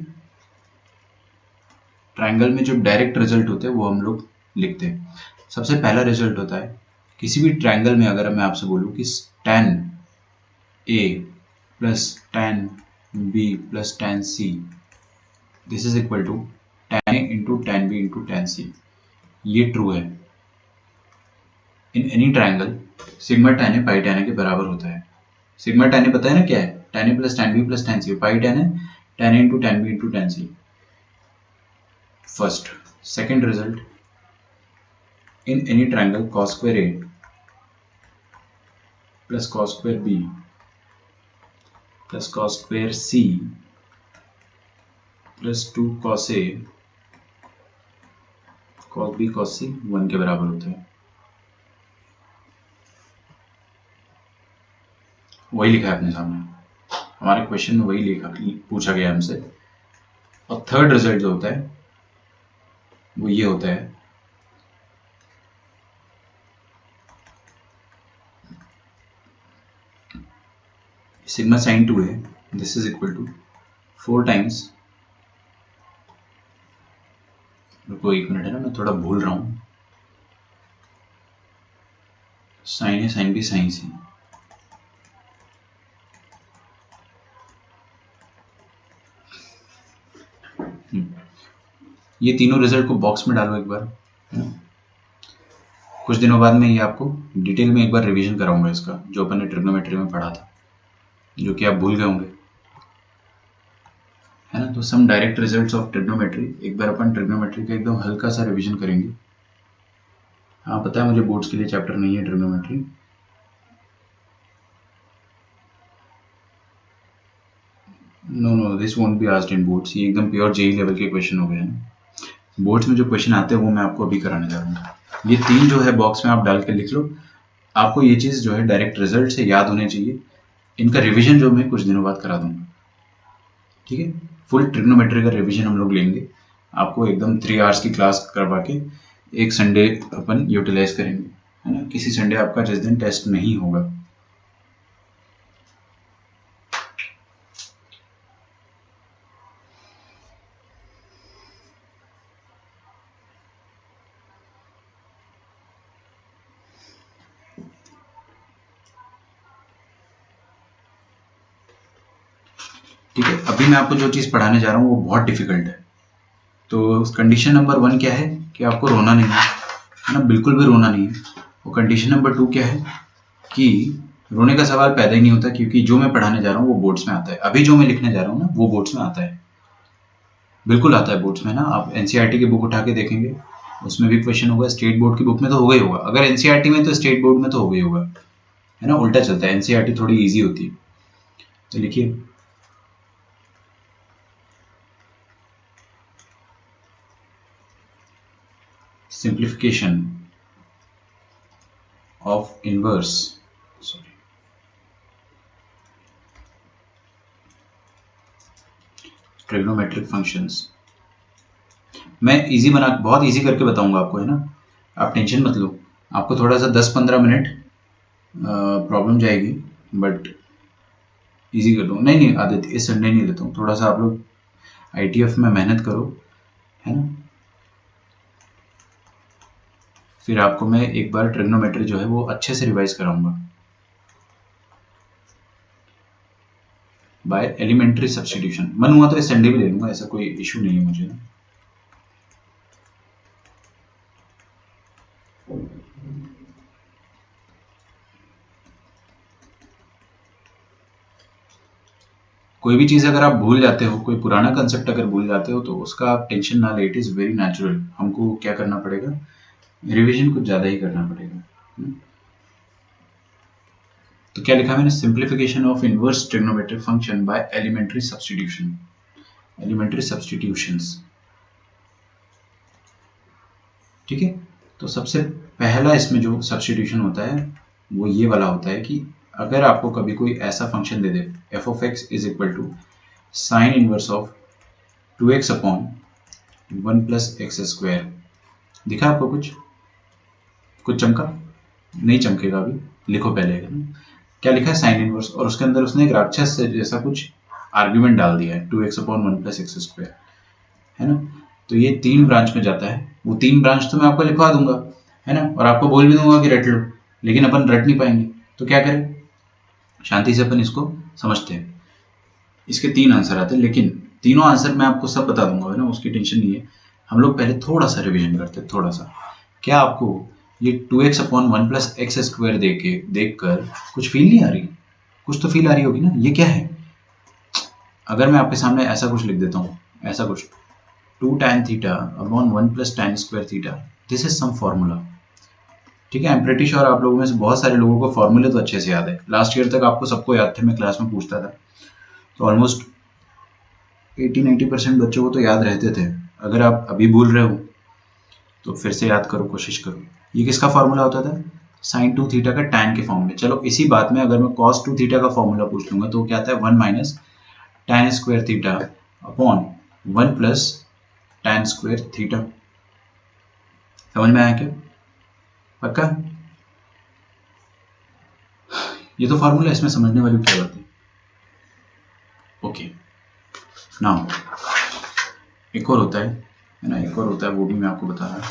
[SPEAKER 1] ट्रायंगल में जो डायरेक्ट रिजल्ट होते हैं वो हम लोग लिखते हैं। सबसे पहला रिजल्ट होता है किसी भी ट्रायंगल में, अगर मैं आपसे बोलूं कि tan A plus tan B plus tan C this is equal to tan A into tan B into tan C, ये ट्रू है। In any triangle sigma tan A pi tan A के बराबर होता है। सिग्मा tan A पता है ना क्या है? tan A plus tan B plus tan C, pi tan A tan A into tan B into tan C। First. Second result, in any triangle cos square A plus cos square B plus cos square C plus 2 cos A cos B cos C 1 के बराबर होता है। वही लिखा है अपने सामने, हमारे क्वेश्चन में वही लिखा पूछा गया हमसे। और थर्ड रिजल्ट जो होता है वो ये होता है सिग्मा साइन 2 है this is equal to 4 times, रुको एक मिनट है ना, मैं थोड़ा भूल रहा हूँ, sign A sine B sign सी। ये तीनों रिजल्ट को बॉक्स में डालो एक बार। कुछ दिनों बाद में ये आपको डिटेल में एक बार रिवीजन कराऊंगा इसका, जो अपन ने ट्रिग्नोमेट्री में पढ़ा था, जो कि आप भूल गए होंगे, है ना। तो सम डायरेक्ट रिजल्ट्स ऑफ ट्रिग्नोमेट्री, एक बार अपन ट्रिग्नोमेट्री का एकदम हल्का सा रिवीजन करेंगे। हाँ पता है मुझे बोर्ड्स के लिए चैप्टर नहीं है trigonometry, no this won't be asked in boards, ये एकदम प्योर जेई लेवल के क्वेश्चन हो गए हैं। बोर्ड्स में जो क्वेश्चन आते हैं वो मैं आपको अभी कराने जा रहा हूँ। ये तीन जो है बॉक्स में आप डाल के लिख लो, आपको ये चीज़ जो है डायरेक्ट रिजल्ट से याद होनी चाहिए। इनका रिवीजन जो मैं कुछ दिनों बाद करा दूंगा, ठीक है। फुल ट्रिग्नोमेट्री का रिवीजन हम लोग लेंगे, आपको एकदम 3 आवर्स की क्लास करवा के एक संडे अपन यूटिलाइज करेंगे, है ना। किसी संडे आपका जिस दिन टेस्ट नहीं होगा। ठीक है, अभी मैं आपको जो चीज़ पढ़ाने जा रहा हूँ वो बहुत डिफिकल्ट है। तो कंडीशन नंबर 1 क्या है कि आपको रोना नहीं है ना, बिल्कुल भी रोना नहीं है। और कंडीशन नंबर 2 क्या है कि रोने का सवाल पैदा ही नहीं होता, क्योंकि जो मैं पढ़ाने जा रहा हूँ वो बोर्ड्स में आता है। अभी जो मैं लिखने जा रहा हूँ ना वो बोर्ड्स में आता है, बिल्कुल आता है बोर्ड्स में ना। आप एनसीईआरटी की बुक उठा के देखेंगे उसमें भी क्वेश्चन होगा, स्टेट बोर्ड की बुक में तो होगा ही होगा, अगर एनसीईआरटी में तो स्टेट बोर्ड में तो होगा ही होगा, है ना। उल्टा चलता है, एनसीईआरटी थोड़ी ईजी होती है। तो लिखिए simplification of inverse trigonometric functions. मैं इजी बना बहुत इजी करके बताऊंगा आपको, है ना, आप टेंशन मत लो। आपको थोड़ा सा 10-15 मिनट प्रॉब्लम जाएगी, बट इजी कर दूँ। नहीं आदित्य इस संडे नहीं लेता हूँ, थोड़ा सा आप लोग आईटीएफ में मेहनत करो, है ना। फिर आपको मैं एक बार ट्रिग्नोमेट्री जो है वो अच्छे से रिवाइज कराऊंगा बाय एलिमेंट्री सब्स्टिट्यूशन। मन हुआ तो इस संडे भी ले लूंगा, ऐसा कोई इशू नहीं है मुझे ना। कोई भी चीज़ अगर आप भूल जाते हो, कोई पुराना कंसेप्ट अगर भूल जाते हो तो उसका आप टेंशन ना ले, इट इज़ वेरी नेचुरल। हमको क्या करना पड़ेगा, रिवीजन कुछ ज़्यादा ही करना पड़ेगा। तो क्या लिखा मैंने, simplification of inverse trigonometric function by elementary substitution, elementary substitutions. ठीक है, तो सबसे पहला इसमें जो सब्स्टिट्यूशन होता है वो ये वाला होता है कि अगर आपको कभी कोई ऐसा फंक्शन दे दे F of X is equal to sine inverse of 2x upon 1 plus X square, दिखा आपको कुछ चमका? नहीं चमकेगा अभी, लिखो पहले क्या लिखा है, साइन इनवर्स, और उसके अंदर उसने एक राक्षस से जैसा कुछ आर्ग्यूमेंट डाल दिया है 2x upon 1 plus X square, है ना। तो ये 3 ब्रांच में जाता है, वो 3 ब्रांच तो मैं आपको लिखवा दूंगा, है ना, और आपको बोल भी दूंगा कि रट लो, लेकिन अपन रट नहीं पाएंगे, तो क्या करें, शांति से अपन इसको समझते हैं। इसके 3 आंसर आते हैं, लेकिन तीनों आंसर मैं आपको सब बता दूंगा, है ना, उसकी टेंशन नहीं है। हम लोग पहले थोड़ा सा रिविजन करते हैं, थोड़ा सा। क्या आपको ये 2x upon 1 plus X square देख कर कुछ फील नहीं आ रही? कुछ तो फील आ रही होगी ना, ये क्या है? अगर मैं आपके सामने ऐसा कुछ लिख देता हूँ, ऐसा कुछ 2 tan theta upon 1 plus tan square theta, this is some formula. ठीक है, आई एम प्रीटी श्योर आप लोगों में से बहुत सारे लोगों को फॉर्मूले तो अच्छे से याद है, लास्ट ईयर तक आपको सबको याद थे, मैं क्लास में पूछता था, तो ऑलमोस्ट 80-90% बच्चों को तो याद रहते थे। अगर आप अभी भूल रहे हो तो फिर से याद करो, कोशिश करो। ये किसका फॉर्मूला होता था? साइन 2 थीटा का टैन के फॉर्म में। चलो इसी बात में अगर मैं कॉस 2 थीटा का फॉर्मूला पूछ लूंगा तो क्या आता है, 1 minus tan square theta upon 1 plus tan square theta. समझ में आया क्या? पक्का? ये तो फॉर्मूला, इसमें समझने वाली क्या बात है। ओके, नाउ एक और होता है ना, एक और होता है, वो भी मैं आपको बता रहा हूँ।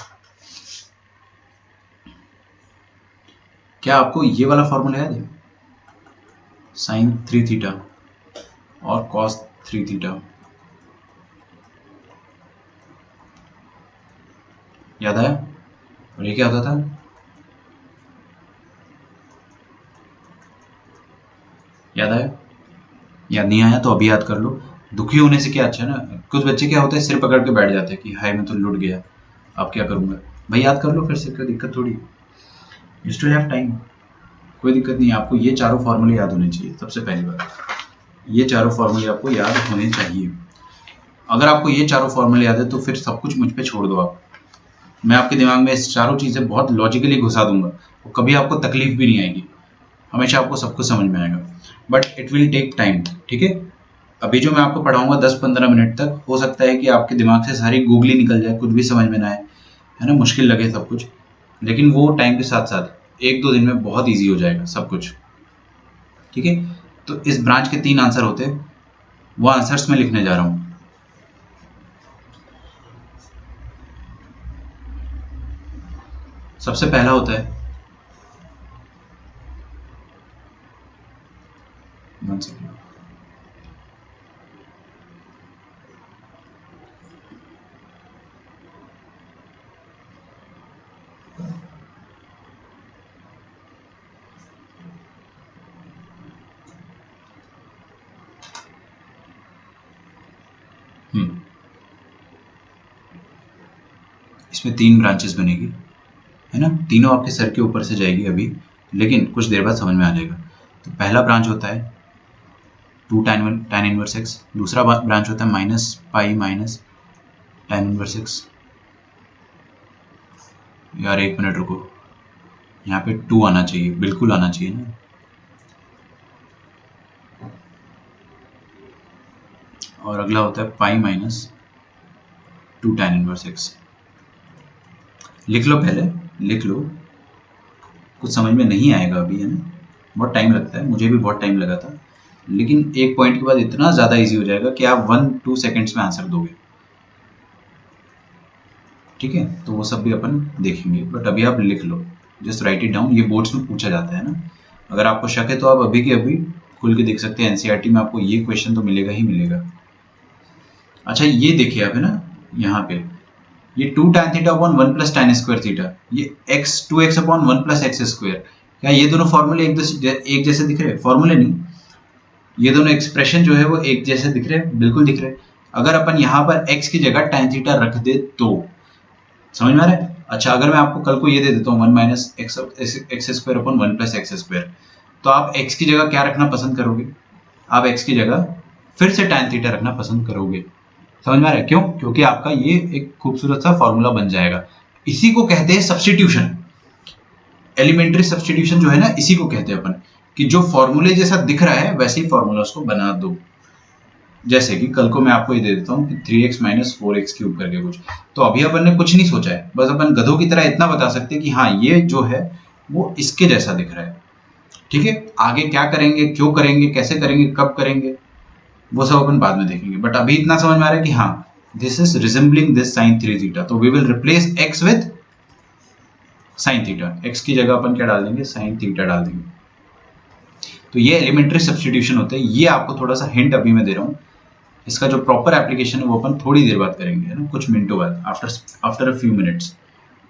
[SPEAKER 1] क्या आपको ये वाला फॉर्मूला याद है, साइन 3 थीटा और कॉस 3 थीटा? याद आया? और ये क्या होता था? याद आया? याद नहीं आया तो अभी याद कर लो। दुखी होने से क्या अच्छा है ना, कुछ बच्चे क्या होता है सिर पकड़ के बैठ जाते हैं कि हाय मैं तो लुट गया, अब क्या करूंगा। भाई याद कर लो फिर से, कोई दिक्कत थोड़ी, यू स्टिल हैव टाइम, कोई दिक्कत नहीं है। आपको ये चारों फॉर्मूले याद होने चाहिए, सबसे पहली बात, ये चारों फॉर्मूले आपको याद होने चाहिए। अगर आपको ये चारों फॉर्मूले याद है तो फिर सब कुछ मुझ पे छोड़ दो आप, मैं आपके दिमाग में इस चारों चीज़ें बहुत लॉजिकली घुसा दूंगा और कभी आपको तकलीफ भी नहीं आएगी, हमेशा आपको सब कुछ समझ में आएगा, but it will take time. ठीक है, अभी जो मैं आपको पढ़ाऊंगा 10-15 मिनट तक, हो सकता है कि आपके दिमाग से सारी गूगली निकल जाए, कुछ भी समझ में ना आए, है ना, मुश्किल लगे सब कुछ, लेकिन वो टाइम के साथ साथ 1-2 दिन में बहुत ईजी हो जाएगा सब कुछ। ठीक है, तो इस ब्रांच के 3 आंसर होते हैं, वो आंसर्स मैं लिखने जा रहा हूँ। सबसे पहला होता है, वन सेकेंड, इसमें 3 ब्रांचेस बनेगी, है ना, तीनों आपके सर के ऊपर से जाएगी अभी, लेकिन कुछ देर बाद समझ में आ जाएगा। तो पहला ब्रांच होता है 2 tan इनवर्स एक्स, दूसरा ब्रांच होता है minus pi minus tan inverse x. यार एक मिनट रुको, यहाँ पे 2 आना चाहिए, बिल्कुल आना चाहिए ना, और अगला होता है पाई माइनस 2 tan इनवर्स एक्स। लिख लो पहले, लिख लो, कुछ समझ में नहीं आएगा अभी, है ना, बहुत टाइम लगता है, मुझे भी बहुत टाइम लगा था, लेकिन एक पॉइंट के बाद इतना ज़्यादा इजी हो जाएगा कि आप 1-2 सेकेंड्स में आंसर दोगे। ठीक है, तो वो सब भी अपन देखेंगे, बट अभी आप लिख लो, जस्ट राइट इट डाउन, ये बोर्ड्स में पूछा जाता है ना। अगर आपको शक है तो आप अभी के अभी खुल के देख सकते हैं, एनसीईआरटी में आपको ये क्वेश्चन तो मिलेगा ही मिलेगा। अच्छा ये देखिए आप, है ना, यहाँ पे ये 2 tan theta upon 1 plus tan square theta, ये x 2x upon 1 plus X square, क्या ये दोनों फॉर्मूले एक जैसे दिख रहे हैं? फॉर्मूले नहीं, ये दोनों एक्सप्रेशन जो है वो एक जैसे दिख रहे हैं, बिल्कुल दिख रहे हैं। अगर अपन यहाँ पर x की जगह tan थीटा रख दे तो, समझ में आ रहा है? अच्छा अगर मैं आपको कल को ये दे देता हूँ 1 minus X square upon 1 plus X square, तो आप x की जगह क्या रखना पसंद करोगे? आप x की जगह फिर से tan थीटा रखना पसंद करोगे। समझ में आ रहा है? क्यों? क्योंकि आपका ये एक खूबसूरत सा फॉर्मूला बन जाएगा, इसी को कहते हैं सब्स्टिट्यूशन। एलिमेंट्री सब्स्टिट्यूशन जो है ना, इसी को कहते हैं अपन कि जो फॉर्मूले जैसा दिख रहा है वैसे ही फॉर्मूला उसको बना दो। जैसे कि कल को मैं आपको ये दे देता हूँ कि 3x माइनस 4x क्यूब करके कुछ, तो अभी अपन ने कुछ नहीं सोचा है, बस अपन गधों की तरह इतना बता सकते हैं कि हाँ ये जो है वो इसके जैसा दिख रहा है। ठीक है, आगे क्या करेंगे, क्यों करेंगे, कैसे करेंगे, कब करेंगे, वो सब अपन बाद में देखेंगे। बट अभी इतना समझ में आ रहा है कि हाँ this is resembling this sine 3 theta, तो we will replace x with sine theta. x की जगह अपन क्या डाल देंगे, साइन थीटा डाल देंगे। तो ये एलिमेंट्री सब्स्टिट्यूशन होते हैं। ये आपको थोड़ा सा हिंट अभी मैं दे रहा हूँ, इसका जो प्रॉपर एप्लीकेशन है वो अपन थोड़ी देर बाद करेंगे, है ना, कुछ मिनटों बाद, आफ्टर अ फ्यू मिनट्स।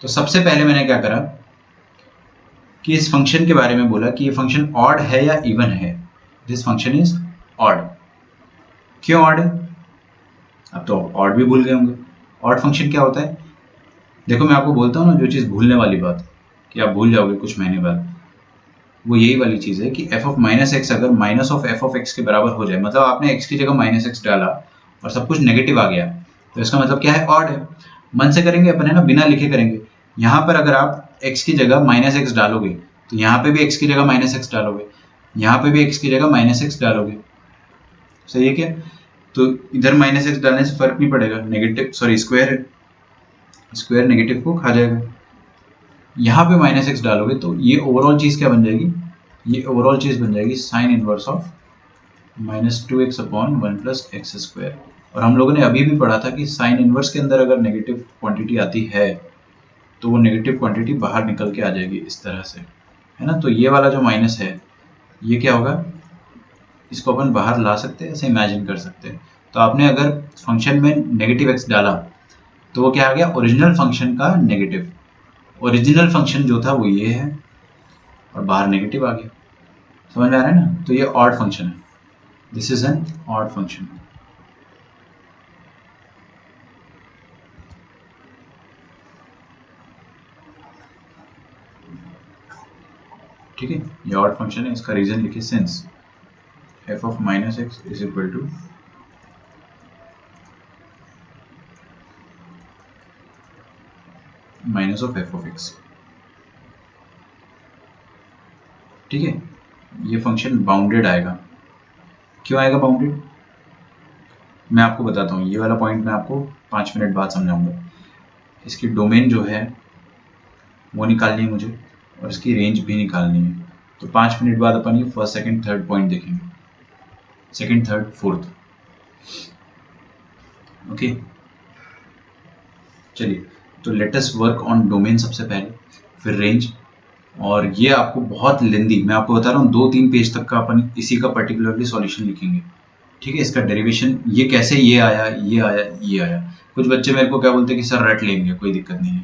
[SPEAKER 1] तो सबसे पहले मैंने क्या करा कि इस फंक्शन के बारे में बोला कि ये फंक्शन ऑड है या इवन है। This function is odd. क्यों ऑड है, अब तो ऑड भी भूल गए होंगे। ऑड फंक्शन क्या होता है, देखो मैं आपको बोलता हूँ ना, जो चीज़ भूलने वाली बात कि आप भूल जाओगे कुछ महीने बाद, वो यही वाली चीज़ है कि f ऑफ माइनस एक्स अगर minus of f of x के बराबर हो जाए, मतलब आपने x की जगह माइनस एक्स डाला और सब कुछ नेगेटिव आ गया, तो इसका मतलब क्या है, ऑड है। मन से करेंगे अपन, है ना, बिना लिखे करेंगे। यहाँ पर अगर आप x की जगह माइनस एक्स डालोगे तो यहाँ पे भी x की जगह माइनस एक्स डालोगे, यहाँ पे भी x की जगह माइनस एक्स डालोगे। सही है क्या, तो इधर माइनस एक्स डालने से फर्क नहीं पड़ेगा, नेगेटिव सॉरी स्क्वायर है, स्क्वायर नेगेटिव को खा जाएगा। यहाँ पे माइनस एक्स डालोगे तो ये ओवरऑल चीज़ क्या बन जाएगी, ये ओवरऑल चीज़ बन जाएगी sign inverse of minus 2x upon 1 plus X square. और हम लोगों ने अभी भी पढ़ा था कि साइन इनवर्स के अंदर अगर नेगेटिव क्वांटिटी आती है तो वो नेगेटिव क्वांटिटी बाहर निकल के आ जाएगी इस तरह से, है ना। तो ये वाला जो माइनस है ये क्या होगा, इसको अपन बाहर ला सकते हैं, ऐसे इमेजिन कर सकते हैं। तो आपने अगर फंक्शन में नेगेटिव एक्स डाला तो वो क्या आ गया, ओरिजिनल फंक्शन का नेगेटिव। ओरिजिनल फंक्शन जो था वो ये है और बाहर नेगेटिव आ गया। समझ में आ रहा है ना, तो ये ऑड फंक्शन है, this is an odd function. ठीक है, ये ऑड फंक्शन है, इसका रीजन लिखिए, since f of minus X is equal to minus of f of x। ठीक है, ये फंक्शन बाउंडेड आएगा। क्यों आएगा बाउंडेड, मैं आपको बताता हूँ, ये वाला पॉइंट मैं आपको 5 मिनट बाद समझाऊंगा। इसकी डोमेन जो है वो निकालनी है मुझे और इसकी रेंज भी निकालनी है। तो 5 मिनट बाद अपन ये फर्स्ट सेकंड थर्ड पॉइंट देखेंगे, सेकंड थर्ड फोर्थ। ओके चलिए, तो let us work on domain सबसे पहले, फिर रेंज। और ये आपको बहुत लेंदी, मैं आपको बता रहा हूँ 2-3 पेज तक का अपन इसी का पर्टिकुलरली सॉल्यूशन लिखेंगे। ठीक है, इसका डेरिवेशन ये कैसे, ये आया, ये आया, ये आया। कुछ बच्चे मेरे को क्या बोलते हैं कि सर रट लेंगे, कोई दिक्कत नहीं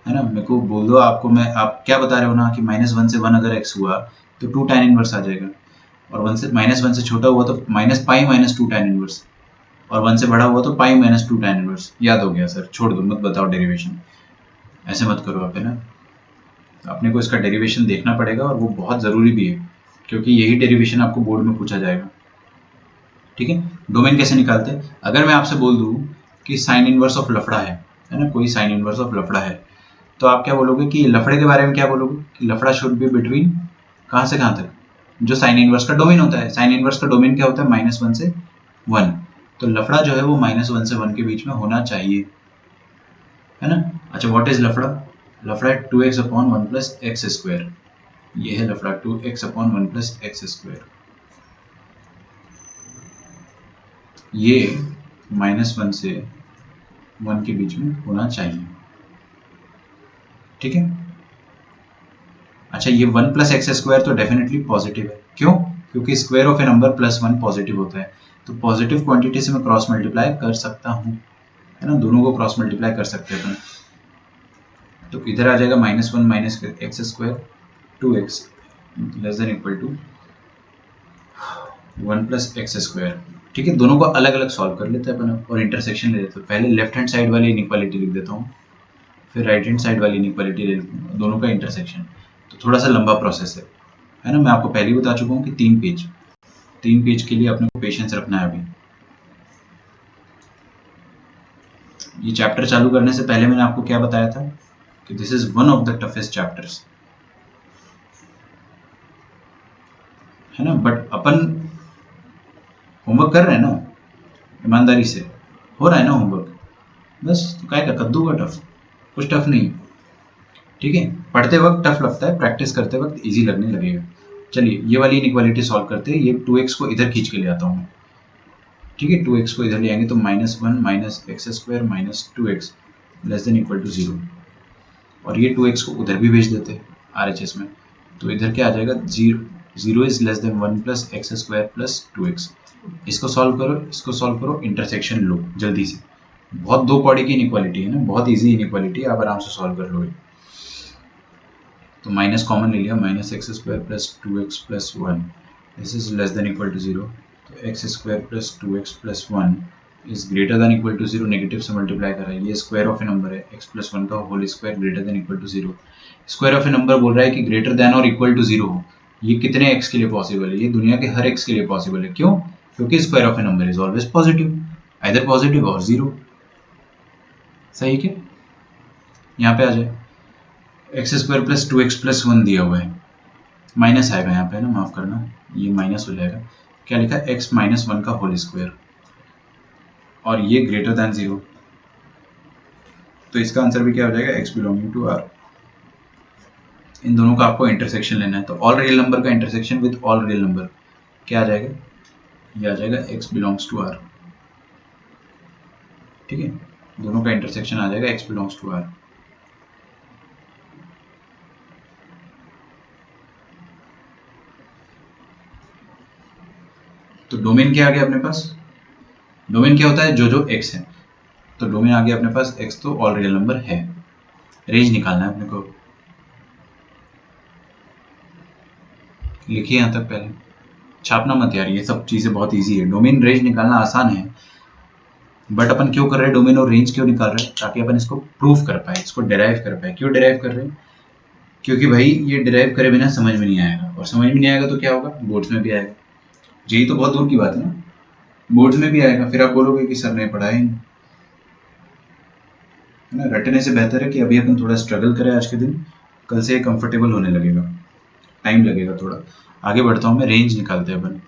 [SPEAKER 1] है ना। मेरे को बोल दो, आपको मैं, आप क्या बता रहे हो ना कि -1 से 1 अगर x हुआ तो 2 tan इनवर्स आ जाएगा, और -1 से छोटा हुआ तो minus pi minus 2 tan inverse, और 1 से बड़ा हुआ तो पाई माइनस 2 tan इनवर्स। याद हो गया सर, छोड़ दो, मत बताओ डेरिवेशन, ऐसे मत करो आप, है ना। अपने को इसका डेरिवेशन देखना पड़ेगा और वो बहुत ज़रूरी भी है, क्योंकि यही डेरिवेशन आपको बोर्ड में पूछा जाएगा। ठीक है, डोमेन कैसे निकालते हैं, अगर मैं आपसे बोल दूँ कि साइन इनवर्स ऑफ लफड़ा है ना, कोई साइन इनवर्स ऑफ लफड़ा है, तो आप क्या बोलोगे कि लफड़े के बारे में क्या बोलोगे कि लफड़ा शुड बी बिटवीन कहाँ से कहाँ तक, जो साइन इनवर्स का डोमेन होता है। साइन इनवर्स का डोमेन क्या होता है, -1 से 1, तो लफड़ा जो है वो -1 से 1 के बीच में होना चाहिए, है ना। अच्छा, व्हाट इज लफड़ा, लफड़ा है 2x upon 1 plus X square. ये है लफड़ा 2x upon 1 plus X square. ये -1 से 1 के बीच में होना चाहिए। ठीक है, अच्छा ये 1 प्लस एक्स स्क्वायर तो डेफिनेटली पॉजिटिव है, क्यों, क्योंकि square of a number +1 positive होता है, तो पॉजिटिव क्वांटिटी से मैं क्रॉस मल्टीप्लाई कर सकता हूँ, है ना, दोनों को क्रॉस मल्टीप्लाई कर सकते हैं अपन। तो इधर आ जाएगा -1 minus X square 2x less than equal to 1 plus X square. ठीक है, दोनों को अलग अलग सॉल्व कर लेते हैं अपन और इंटरसेक्शन ले लेते हैं। पहले लेफ्ट हैंड साइड वाली इनइक्वालिटी लिख देता हूँ, फिर राइट हैंड साइड वाली इनइक्वालिटी ले लेता हूँ, दोनों का इंटरसेक्शन। तो थोड़ा सा लंबा प्रोसेस है ना। मैं आपको पहले ही बता चुका हूँ कि 3 पेज के लिए अपने को पेशेंस रखना है। अभी ये चैप्टर चालू करने से पहले मैंने आपको क्या बताया था कि this is one of the toughest chapters, है ना। बट अपन होमवर्क कर रहे हैं ना, ईमानदारी से हो रहा है ना होमवर्क, बस। तो काय का कद्दू का टफ, कुछ टफ नहीं, ठीक है। पढ़ते वक्त टफ लगता है, प्रैक्टिस करते वक्त इजी लगने लगेगा। चलिए ये वाली इनइक्वालिटी सॉल्व करते हैं। ये 2x को इधर खींच के ले आता हूँ मैं, ठीक है। 2x को इधर ले आएंगे तो -1 minus X square minus 2x less than equal to 0, और ये 2x को उधर भी भेज देते हैं RHS में, तो इधर क्या आ जाएगा, 0 is less than 1 plus X square plus 2x। इसको सॉल्व करो, इसको सॉल्व करो, इंटरसेक्शन लो जल्दी से। बहुत दो कौड़ी की इनइक्वालिटी है ना, बहुत इजी इनइक्वालिटी, आप आराम से सॉल्व कर लोगे। तो माइनस कॉमन ले लिया, minus X square plus 2x plus 1, this is less than equal to 0। तो X square plus 2x plus 1 is greater than equal to 0, negative से मल्टीप्लाई कर रहा है, ये स्क्वायर ऑफ ए नंबर है, x प्लस 1 का whole square greater than equal to 0। Square of a number बोल रहा है कि ग्रेटर देन और इक्वल टू 0 हो। ये कितने x के लिए पॉसिबल है, ये दुनिया के हर x के लिए पॉसिबल है। क्यों? क्योंकि square of a number is always positive, either positive और 0। सही क्या? यहाँ पे आ जाए, x square plus 2x plus 1 दिया हुआ है, माइनस आएगा यहाँ पे ना, माफ करना, ये माइनस हो जाएगा। क्या लिखा है, x माइनस 1 का होल स्क्वायर, और ये ग्रेटर देन 0, तो इसका आंसर भी क्या हो जाएगा, x बिलोंगिंग टू r। इन दोनों का आपको इंटरसेक्शन लेना है, तो ऑल रियल नंबर का intersection with all real number क्या आ जाएगा, ये आ जाएगा x बिलोंग्स टू r, ठीक है। दोनों का इंटरसेक्शन आ जाएगा x बिलोंग्स टू r। तो डोमेन क्या आ गया अपने पास, डोमेन क्या होता है, जो जो x है, तो डोमेन आ गया अपने पास x, तो ऑल रियल नंबर है। रेंज निकालना है अपने को, लिखिए यहाँ तक, पहले छापना मत यार, ये सब चीज़ें बहुत इजी है। डोमेन रेंज निकालना आसान है, बट अपन क्यों कर रहे हैं, डोमेन और रेंज क्यों निकाल रहे हैं, ताकि अपन इसको प्रूफ कर पाए, इसको डिराइव कर पाए। क्यों डिराइव कर रहे हैं, क्योंकि भाई ये डिराइव करे बिना समझ में नहीं आएगा, और समझ में नहीं आएगा तो क्या होगा, बोर्ड्स में भी आएगा। यही तो बहुत दूर की बात है ना, बोर्ड्स में भी आएगा, फिर आप बोलोगे कि सर ने पढ़ाया ही नहीं, है ना। रटने से बेहतर है कि अभी अपन थोड़ा स्ट्रगल करें आज के दिन, कल से कंफर्टेबल होने लगेगा, टाइम लगेगा थोड़ा। आगे बढ़ता हूँ मैं, रेंज निकालते हैं अपन।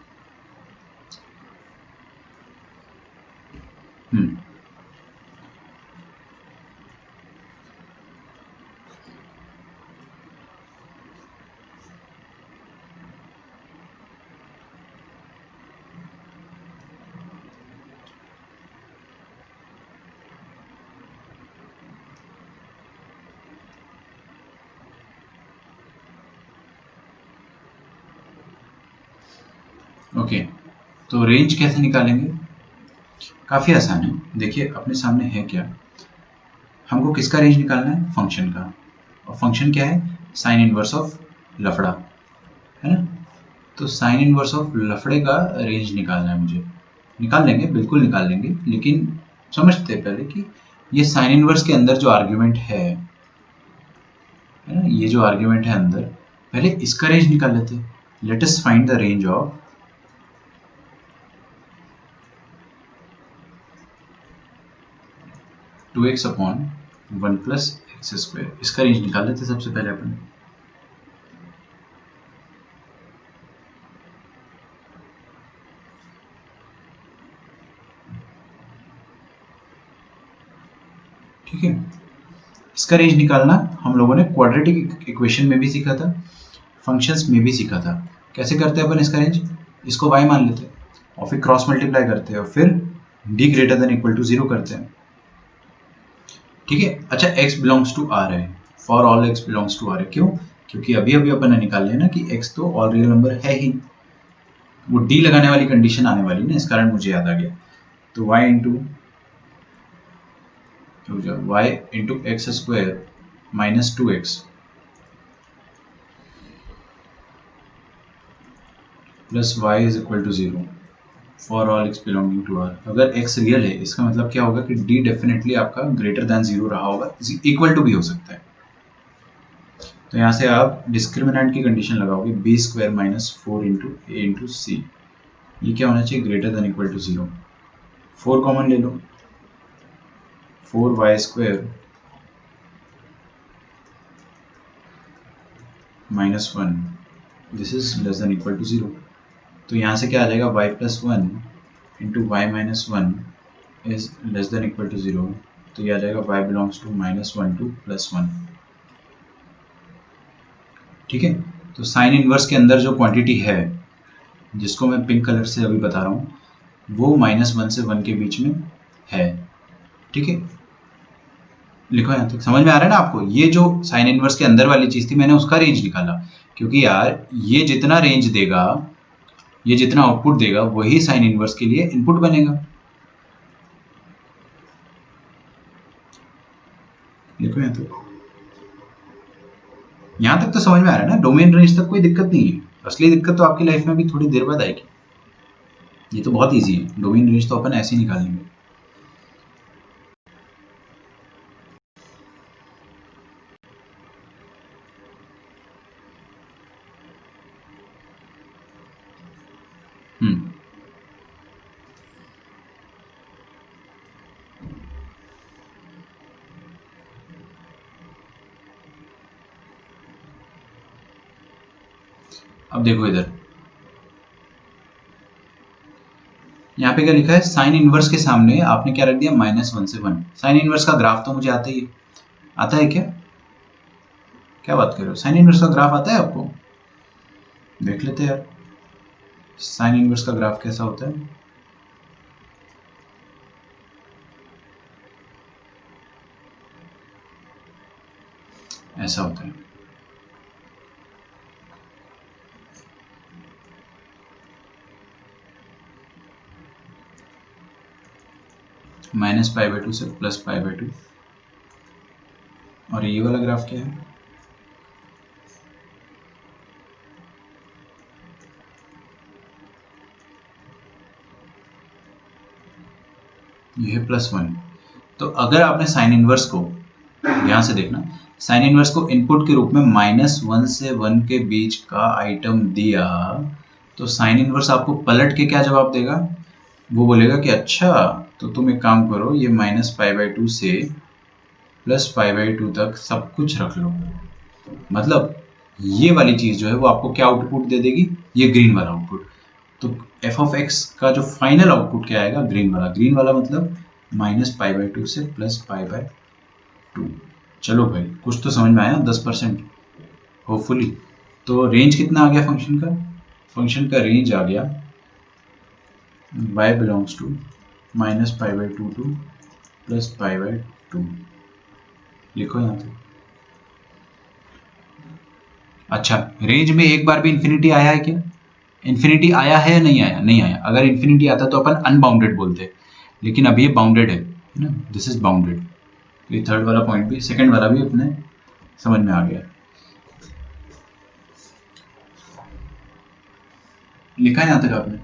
[SPEAKER 1] ओके, तो रेंज कैसे निकालेंगे, काफ़ी आसान है। देखिए अपने सामने है क्या, हमको किसका रेंज निकालना है, फंक्शन का, और फंक्शन क्या है, साइन इनवर्स ऑफ लफड़ा, है ना। तो साइन इनवर्स ऑफ लफड़े का रेंज निकालना है मुझे, निकाल लेंगे, बिल्कुल निकाल लेंगे, लेकिन समझते हैं पहले कि ये साइन इनवर्स के अंदर जो आर्ग्यूमेंट है ना, ये जो आर्ग्यूमेंट है अंदर, पहले इसका रेंज निकाल लेते हैं। Let us find the range of 2x upon 1 plus X square, इसका रेंज निकाल लेते सबसे पहले अपन। ठीक है, इसका रेंज निकालना हम लोगों ने क्वाड्रेटिक इक्वेशन में भी सीखा था, फंक्शंस में भी सीखा था। कैसे करते हैं अपन इसका रेंज, इसको y मान लेते हैं और फिर क्रॉस मल्टीप्लाई करते हैं और फिर d greater than equal to 0 करते हैं, ठीक है। अच्छा, x बिलोंग्स टू r है, for all x belongs to r है, क्यों, क्योंकि अभी अभी अपन ने निकाल लिया ना कि x तो ऑल रियल नंबर है ही, वो d लगाने वाली कंडीशन आने वाली ना, इस कारण मुझे याद आ गया। तो y into X square minus 2x plus Y is equal to 0 for all x belonging to r। अगर x रियल है, इसका मतलब क्या होगा कि d डेफिनेटली आपका ग्रेटर देन 0 रहा होगा, इक्वल टू भी हो सकता है। तो यहाँ से आप डिस्क्रिमिनेंट की कंडीशन लगाओगे, B square minus 4 into A into C, ये क्या होना चाहिए, greater than equal to 0। 4 common ले लो, 4y square -1, this is less than equal to 0। तो यहाँ से क्या आ जाएगा, y plus 1 into Y minus 1 is less than equal to 0। तो ये आ जाएगा y बिलोंग्स टू -1 टू +1। ठीक है, तो साइन इनवर्स के अंदर जो क्वांटिटी है, जिसको मैं पिंक कलर से अभी बता रहा हूँ, वो -1 से 1 के बीच में है। ठीक है, लिखो यहाँ तक समझ में आ रहा है ना आपको। ये जो साइन इनवर्स के अंदर वाली चीज थी, मैंने उसका रेंज निकाला, क्योंकि यार ये जितना रेंज देगा, ये जितना आउटपुट देगा, वही साइन इनवर्स के लिए इनपुट बनेगा। लिखो यहाँ तक तो समझ में आ रहा है ना। डोमेन रेंज तक कोई दिक्कत नहीं है। असली दिक्कत तो आपकी लाइफ में भी थोड़ी देर बाद आएगी। ये तो बहुत इजी है, डोमेन रेंज तो अपन ऐसे ही निकाल लेंगे। अब देखो इधर, यहाँ पे क्या लिखा है, साइन इनवर्स के सामने आपने क्या रख दिया, -1 से 1। साइन इनवर्स का ग्राफ तो मुझे आता ही है। आता है क्या, क्या बात कर रहे हो, साइन इनवर्स का ग्राफ आता है आपको? देख लेते हैं यार, साइन इनवर्स का ग्राफ कैसा होता है। ऐसा होता है, -π/2 से +π/2। और ये वाला ग्राफ क्या है, ये है +1। तो अगर आपने साइन इनवर्स को, ध्यान से देखना, साइन इनवर्स को इनपुट के रूप में -1 से 1 के बीच का आइटम दिया, तो साइन इनवर्स आपको पलट के क्या जवाब देगा, वो बोलेगा कि अच्छा तो तुम एक काम करो, ये -π/2 से +π/2 तक सब कुछ रख लो। मतलब ये वाली चीज जो है वो आपको क्या आउटपुट दे देगी, ये ग्रीन वाला आउटपुट। तो f ऑफ x का जो फाइनल आउटपुट क्या आएगा, ग्रीन वाला। ग्रीन वाला मतलब -π/2 से +π/2। चलो भाई, कुछ तो समझ में आया, 10% होपफुली। तो रेंज कितना आ गया फंक्शन का, फंक्शन का रेंज आ गया y बिलोंग्स टू -π/2 टू +π/2। लिखो यहाँ पे। अच्छा, रेंज में एक बार भी इन्फिनिटी आया है क्या, इन्फिनिटी आया है या नहीं आया, नहीं आया। अगर इन्फिनिटी आता तो अपन अनबाउंडेड बोलते, लेकिन अब ये बाउंडेड है ना, दिस इज बाउंडेड। ये थर्ड वाला पॉइंट भी, सेकंड वाला भी अपने समझ में आ गया। लिखा है यहाँ तक आपने?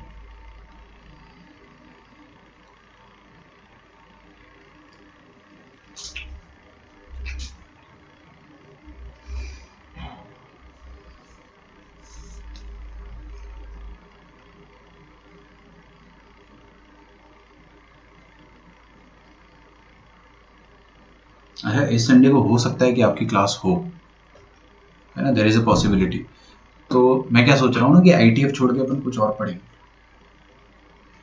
[SPEAKER 1] अच्छा, इस संडे को हो सकता है कि आपकी क्लास हो, है ना, देयर इज अ पॉसिबिलिटी। तो मैं क्या सोच रहा हूँ ना कि ITF छोड़ के अपन कुछ और पढ़ें।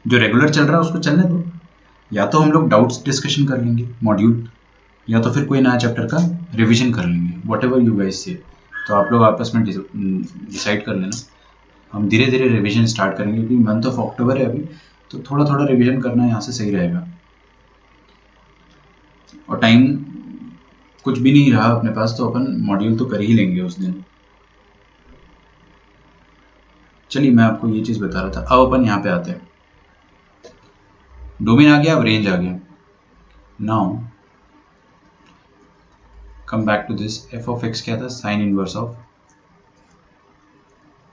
[SPEAKER 1] जो रेगुलर चल रहा है उसको चलने दो, या तो हम लोग डाउट्स डिस्कशन कर लेंगे मॉड्यूल, या तो फिर कोई नया चैप्टर का रिवीजन कर लेंगे, वॉट एवर यू गाइस से। तो आप लोग आपस में डिसाइड कर लेना। हम धीरे धीरे रिवीजन स्टार्ट करेंगे, क्योंकि मंथ ऑफ अक्टूबर है अभी, तो थोड़ा थोड़ा रिवीजन करना यहाँ से सही रहेगा। और टाइम कुछ भी नहीं रहा अपने पास, तो अपन मॉड्यूल तो कर ही लेंगे उस दिन। चलिए, मैं आपको ये चीज़ बता रहा था। अब अपन यहाँ पे आते हैं, डोमेन आ गया, अब रेंज आ गया। Now come back to this, f of x क्या था, sine inverse of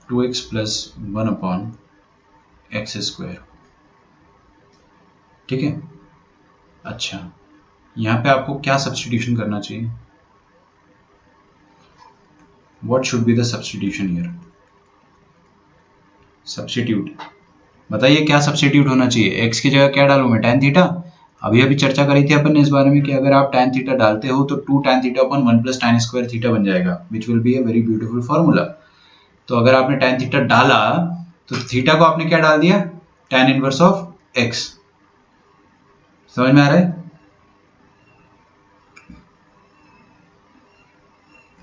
[SPEAKER 1] 2x plus 1 upon X square. ठीक है, अच्छा यहाँ पे आपको क्या सब्स्टिट्यूशन करना चाहिए, what should be the substitution here, substitute. बताइए क्या सब्स्टिट्यूट होना चाहिए, x की जगह क्या डालूं मैं, tan थीटा। अभी अभी चर्चा करी थी अपन ने इस बारे में कि अगर आप tan थीटा डालते हो तो 2 tan थीटा अपन 1 प्लस tan स्क्वायर थीटा बन जाएगा, which will be a very beautiful formula. तो अगर आपने tan थीटा डाला तो थीटा को आपने क्या डाल दिया, tan इनवर्स ऑफ x। समझ में आ रहा है?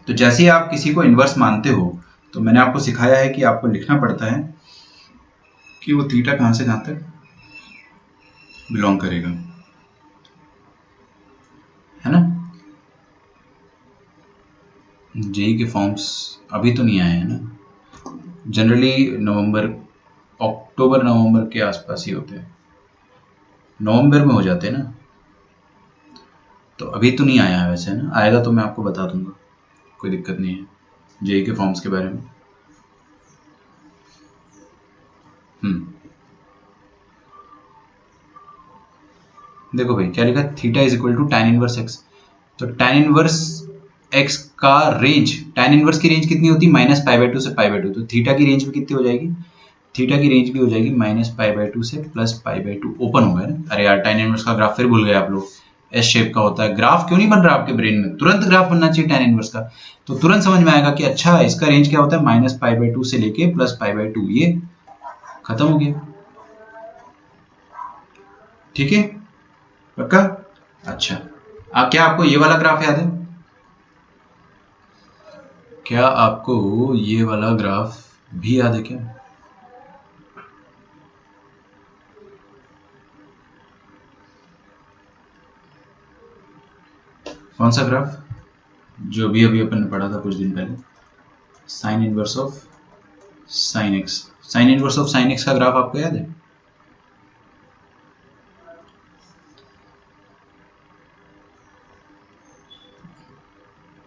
[SPEAKER 1] तो जैसे ही आप किसी को इनवर्स मानते हो तो मैंने आपको सिखाया है कि आपको लिखना पड़ता है कि वो थीटा कहां से कहां तक बिलोंग करेगा, है ना। जेई के फॉर्म्स अभी तो नहीं आए हैं ना, जनरली नवंबर अक्टूबर नवंबर के आसपास ही होते हैं, नवंबर में हो जाते हैं ना। तो अभी तो नहीं आया है वैसे ना, आएगा तो मैं आपको बता दूंगा, कोई दिक्कत नहीं है जेई के फॉर्म्स के बारे में। देखो भाई क्या लिखा, theta is equal to tan inverse x। तो tan इनवर्स x का रेंज, tan इनवर्स की रेंज कितनी होती है, -π/2 से π/2। तो थीटा की रेंज भी कितनी हो जाएगी, थीटा की रेंज भी हो जाएगी -π/2 से +π/2। ओपन हो गया ना। अरे यार tan इनवर्स का ग्राफ फिर भूल गए आप लोग, एस शेप का होता है। ग्राफ क्यों नहीं बन रहा आपके ब्रेन में, तुरंत ग्राफ बनना चाहिए tan इनवर्स का, तो तुरंत समझ में आएगा कि अच्छा इसका रेंज क्या होता है, -π/2 से लेके +π/2। ये खत्म हो गया, ठीक है पक्का। अच्छा क्या आपको ये वाला ग्राफ याद है, क्या आपको ये वाला ग्राफ भी याद है क्या, कौन सा ग्राफ, जो भी अभी अपन ने पढ़ा था कुछ दिन पहले, sign inverse of sine x. Sign inverse of sine X का ग्राफ आपको याद है,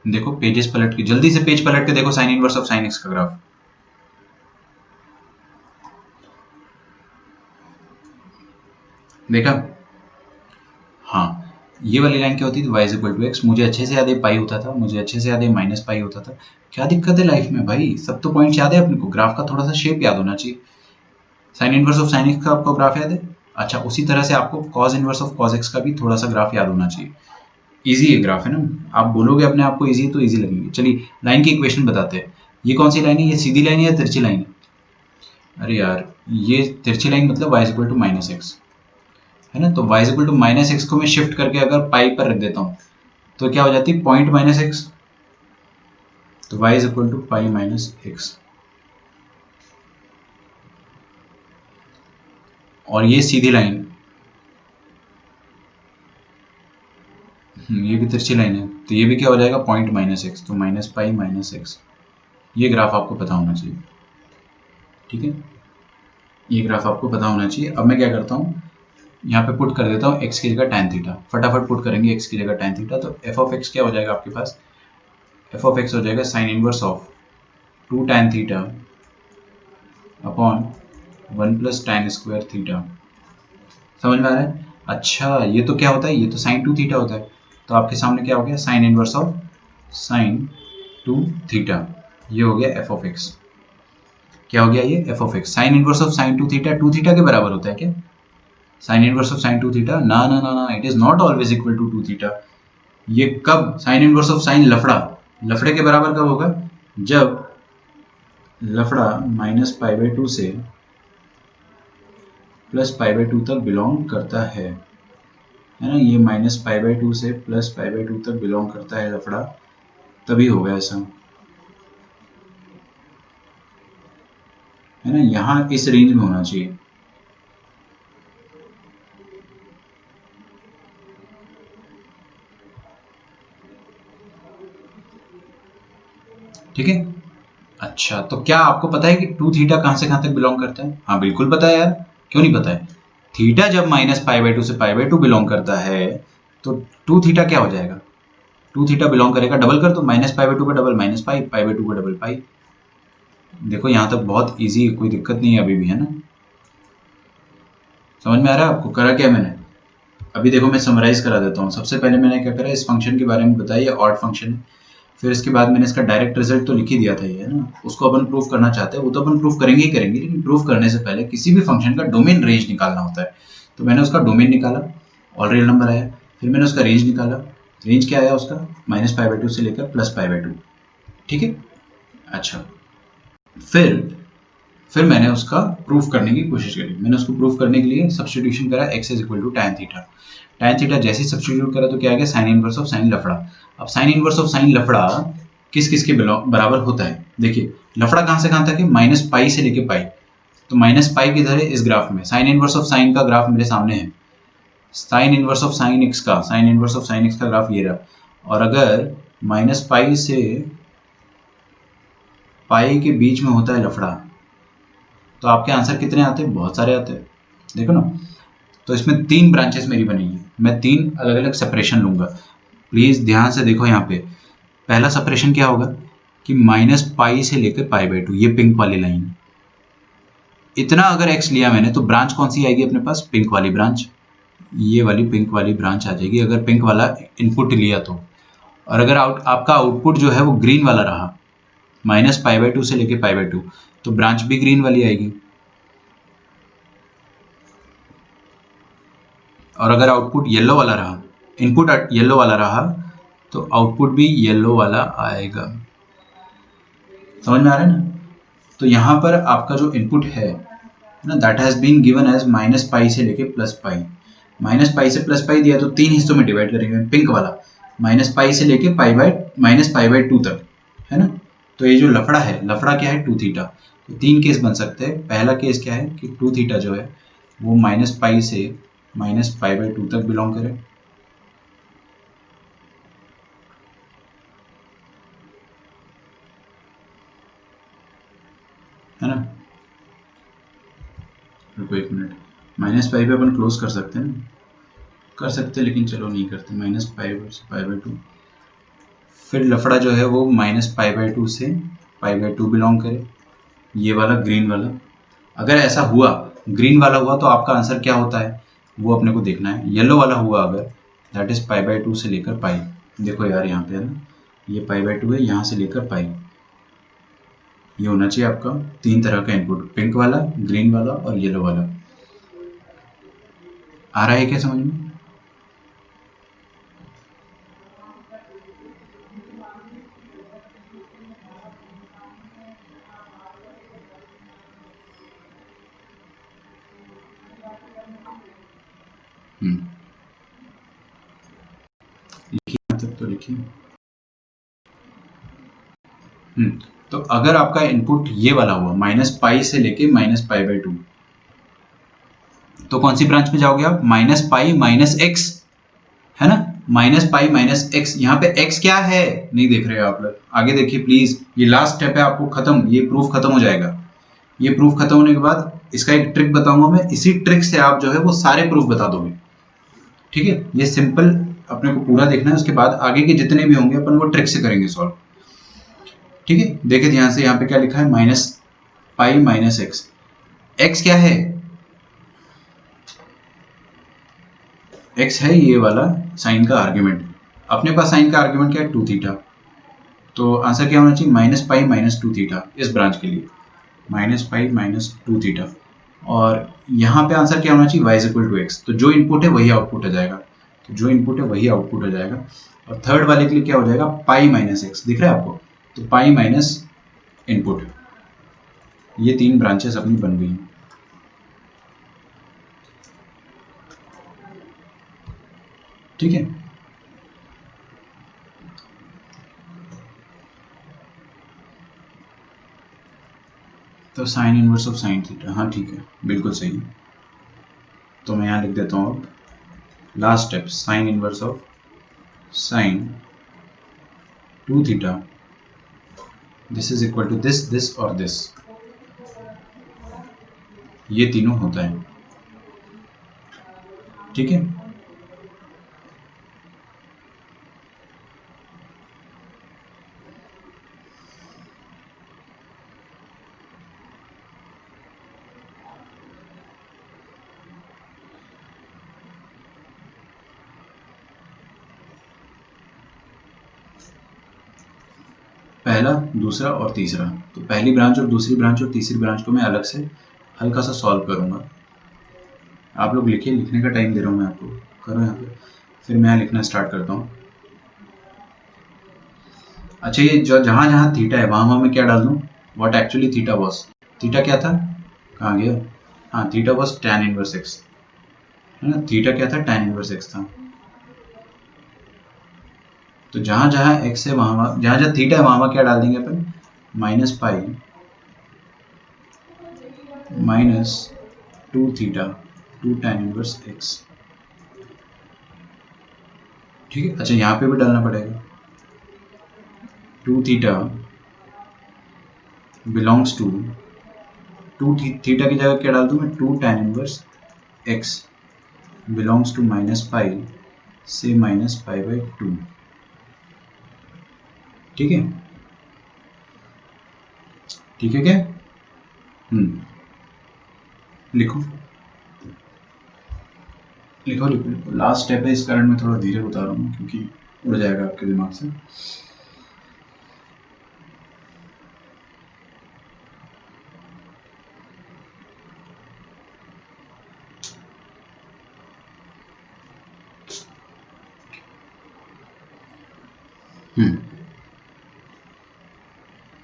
[SPEAKER 1] देखो पेजेस पलट के, जल्दी से पेज पलट के देखो sign inverse of sine X का ग्राफ। देखा, हाँ ये वाली लाइन क्या होती थी, y इक्वल टू एक्स। मुझे अच्छे से याद है पाई होता था, मुझे अच्छे से याद है -π होता था। क्या दिक्कत है लाइफ में भाई, सब तो पॉइंट्स याद है अपने को, ग्राफ का थोड़ा सा शेप याद होना चाहिए। Sign inverse of sine X का आपको ग्राफ याद है, अच्छा उसी तरह से आपको cos inverse of cos x का भी थोड़ा सा ग्राफ याद होना चाहिए। इजी है ग्राफ, है ना, आप बोलोगे अपने आप को इजी तो इजी लगेगी। चलिए लाइन की इक्वेशन बताते हैं, ये कौन सी लाइन है, ये सीधी लाइन है या तिरछी लाइन है, अरे यार ये तिरछी लाइन मतलब y इक्वल टू -x, है ना। तो y इक्वल टू -x को मैं शिफ्ट करके अगर पाई पर रख देता हूँ तो क्या हो जाती है, पॉइंट -x। तो y equal to pi -x, और ये सीधी लाइन, ये भी तिरछी लाइन है, तो ये भी क्या हो जाएगा, पॉइंट -x। तो -π -x, ये ग्राफ आपको पता होना चाहिए, ठीक है, ये ग्राफ आपको पता होना चाहिए। अब मैं क्या करता हूँ, यहाँ पे पुट कर देता हूँ x की जगह tan थीटा, फटाफट पुट करेंगे x की जगह tan थीटा। तो f ऑफ x क्या हो जाएगा आपके पास, f ऑफ x हो जाएगा sign inverse of 2 tan theta upon 1 plus tan square theta. समझ में आ रहा है, अच्छा ये तो क्या होता है, ये तो साइन 2 थीटा होता है, तो आपके सामने क्या हो गया, sign inverse of sine 2 theta, ये हो गया f ऑफ x। क्या हो गया ये, f of x। Sine inverse of sine 2 theta 2 theta के बराबर होता है क्या, sine inverse of sine 2 theta, ना ना ना ना, it is not always equal to 2 theta. ये कब साइन इनवर्स ऑफ साइन लफड़ा, लफड़े के बराबर कब होगा, जब लफड़ा -π/2 से +π/2 तक बिलोंग करता है ना, ये -π/2 से +π/2 तक बिलोंग करता है लफड़ा, तभी होगा ऐसा, है ना, यहाँ इस रेंज में होना चाहिए। ठीक है, अच्छा तो क्या आपको पता है कि 2 थीटा कहां से कहां तक बिलोंग करता है, हाँ बिल्कुल पता है यार, क्यों नहीं पता है। थीटा जब -π/2 से π/2 बिलोंग करता है तो 2 थीटा क्या हो जाएगा, 2 थीटा बिलोंग करेगा, डबल कर दो, -π/2 का डबल -π, π/2 का डबल पाई। देखो यहाँ तक बहुत इजी, कोई दिक्कत नहीं है अभी भी, है ना, समझ में आ रहा है आपको, करा क्या मैंने। अभी देखो मैं समराइज करा देता हूँ। सबसे पहले मैंने क्या करा, इस फंक्शन के बारे में बताया, ऑड फंक्शन है, फिर इसके बाद मैंने इसका डायरेक्ट रिजल्ट तो लिख ही दिया था ये, है ना, उसको अपन प्रूफ करना चाहते हैं, वो तो अपन प्रूफ करेंगे ही करेंगे, लेकिन प्रूफ करने से पहले किसी भी फंक्शन का डोमेन रेंज निकालना होता है, तो मैंने उसका डोमेन निकाला ऑल रियल नंबर आया। फिर मैंने उसका रेंज निकाला, रेंज क्या आया उसका, -π/2 से लेकर +π/2। ठीक है। अच्छा, फिर मैंने उसका प्रूफ करने की कोशिश करी। मैंने उसको प्रूफ करने के लिए सब्स्टिट्यूशन करा, x is equal to tan theta. tan theta जैसे ही सब्स्टिट्यूट करा तो क्या आ गया, साइन इनवर्स ऑफ साइन लफड़ा। अब साइन इनवर्स ऑफ साइन लफड़ा किस किस के बराबर होता है, देखिए लफड़ा कहाँ से कहाँ तक है, -π से लेके पाई। तो -π किधर है, इस ग्राफ में। साइन इनवर्स ऑफ साइन का ग्राफ मेरे सामने है, sine inverse of sine X का, sine inverse of sine X का ग्राफ ये रहा। और अगर -π से पाई के बीच में होता है लफड़ा, तो आपके आंसर कितने आते हैं, बहुत सारे आते हैं। देखो ना, तो इसमें 3 ब्रांचेस मेरी बनेगी, मैं 3 अलग अलग सेपरेशन लूंगा। प्लीज ध्यान से देखो यहाँ पे, पहला सेपरेशन क्या होगा कि -π से लेकर π/2, ये पिंक वाली लाइन। इतना अगर x लिया मैंने तो ब्रांच कौन सी आएगी अपने पास, पिंक वाली ब्रांच, ये वाली पिंक वाली ब्रांच आ जाएगी अगर पिंक वाला इनपुट लिया तो। और अगर आपका आउटपुट जो है वो ग्रीन वाला रहा, -π/2 से लेके π/2, तो ब्रांच भी ग्रीन वाली आएगी। और अगर आउटपुट येलो वाला रहा, इनपुट येलो वाला रहा, तो आउटपुट भी येलो वाला आएगा। समझ में आ रहा है ना। तो यहाँ पर आपका जो इनपुट है ना, that has been given as -π से लेके +π। -π से +π दिया तो 3 हिस्सों में डिवाइड करेंगे, पिंक वाला -π से लेके -π/2 तक, है ना। तो ये जो लफड़ा है, लफड़ा क्या है, 2 थीटा। तो 3 केस बन सकते हैं। पहला केस क्या है कि 2 थीटा जो है वो -π से -π/2 तक बिलोंग करे। है ना, रुको एक मिनट, -π पे अपन क्लोज कर सकते हैं, कर सकते हैं, लेकिन चलो नहीं करते, -π से π/2। फिर लफड़ा जो है वो -π/2 से π/2 बिलोंग करे, ये वाला ग्रीन वाला। अगर ऐसा हुआ, ग्रीन वाला हुआ, तो आपका आंसर क्या होता है वो अपने को देखना है। येलो वाला हुआ अगर, दैट इज π/2 से लेकर पाई। देखो यार यहाँ पे है ना, ये π/2 है, यहाँ से लेकर पाई। ये होना चाहिए आपका 3 तरह का इनपुट, पिंक वाला, ग्रीन वाला और येलो वाला। आ रहा है क्या समझ में। लिखिए यहाँ तक तो लिखिए। तो अगर आपका इनपुट ये वाला हुआ, -π से लेके -π/2, तो कौन सी ब्रांच में जाओगे आप, -π - x, है ना, -π - x। यहाँ पे x क्या है नहीं देख रहे हो आप लोग, आगे देखिए प्लीज, ये लास्ट स्टेप है, आपको खत्म, ये प्रूफ खत्म हो जाएगा। ये प्रूफ खत्म होने के बाद इसका एक ट्रिक बताऊंगा मैं, इसी ट्रिक से आप जो है वो सारे प्रूफ बता दोगे। ठीक है, ये सिंपल अपने को पूरा देखना है, उसके बाद आगे के जितने भी होंगे अपन वो ट्रिक से करेंगे सॉल्व। ठीक है, देखिए ध्यान से, यहाँ पे क्या लिखा है, -π - x। x क्या है, x है ये वाला साइन का आर्ग्यूमेंट। अपने पास साइन का आर्ग्यूमेंट क्या है, 2 थीटा। तो आंसर क्या होना चाहिए, -π - 2 थीटा इस ब्रांच के लिए, -π - 2 थीटा। और यहाँ पे आंसर क्या होना चाहिए, y = x। तो जो इनपुट है वही आउटपुट हो जाएगा, तो जो इनपुट है वही आउटपुट हो जाएगा। और थर्ड वाले के लिए क्या हो जाएगा, π - x, दिख रहा है आपको, तो π माइनस इनपुट। ये 3 ब्रांचेस अपनी बन गई। ठीक है, तो sign inverse of sine theta, हाँ ठीक है, बिल्कुल सही। तो मैं यहाँ लिख देता हूँ अब last step, sine inverse of sine 2 theta, this is equal to this, this और दिस, ये तीनों होता है। ठीक है, पहला, दूसरा और तीसरा, तो पहली ब्रांच और दूसरी ब्रांच और तीसरी ब्रांच को मैं अलग से हल्का सा सॉल्व करूंगा। आप लोग लिखिए, लिखने का टाइम दे रहा हूं मैं आपको, करो यहाँ पे, फिर मैं लिखना स्टार्ट करता हूँ। अच्छा, ये जो जहाँ जहाँ थीटा है वहाँ वहाँ मैं क्या डाल दूँ, what actually theta was, theta क्या था, कहाँ गया, हाँ theta was tan inverse X, है ना, थीटा क्या था, tan इनवर्स एक्स था। तो जहाँ जहाँ एक्स है वहाँ जहाँ जहाँ थीटा है वहाँ क्या डाल देंगे अपन, minus pi minus 2 theta 2 tan inverse X, ठीक है। अच्छा, यहाँ पे भी डालना पड़ेगा, 2 थीटा बिलोंग्स टू 2 थीटा की जगह क्या डाल दूँ मैं, 2 tan inverse X belongs to minus pi से माइनस पाई बाई 2, ठीक है, ठीक है क्या, लिखो लिखो लिखो लिखो, लास्ट स्टेप है, इस कारण मैं थोड़ा धीरे बता रहा हूँ क्योंकि उड़ जाएगा आपके दिमाग से।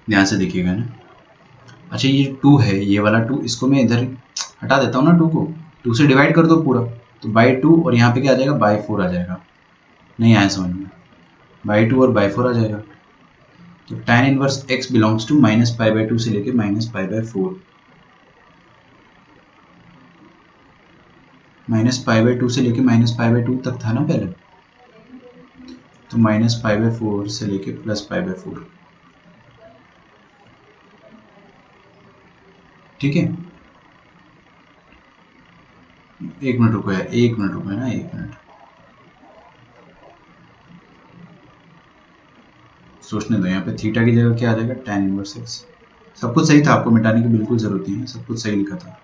[SPEAKER 1] ध्यान से देखिएगा ना। अच्छा, ये 2 है, ये वाला 2, इसको मैं इधर हटा देता हूँ ना, 2 को 2 से डिवाइड कर दो पूरा, तो बाई 2, और यहाँ पे क्या आ जाएगा, बाई 4 आ जाएगा, नहीं आया समझ में, बाई 2 और बाई 4 आ जाएगा। तो tan inverse x belongs to minus pi by 2 से लेके minus pi by 4, minus pi by 2 से लेके माइनस पाई बाई 2 तक था ना पहले, तो माइनस पाई बाई 4 से लेके प्लस पाई बाई 4, ठीक है। एक मिनट रुको यार, एक मिनट रुको ना, एक मिनट सोचने दो। यहाँ पे थीटा की जगह क्या आ जाएगा, tan इनवर्स एक्स, सब कुछ सही था, आपको मिटाने की बिल्कुल जरूरत नहीं है, सब कुछ सही लिखा था,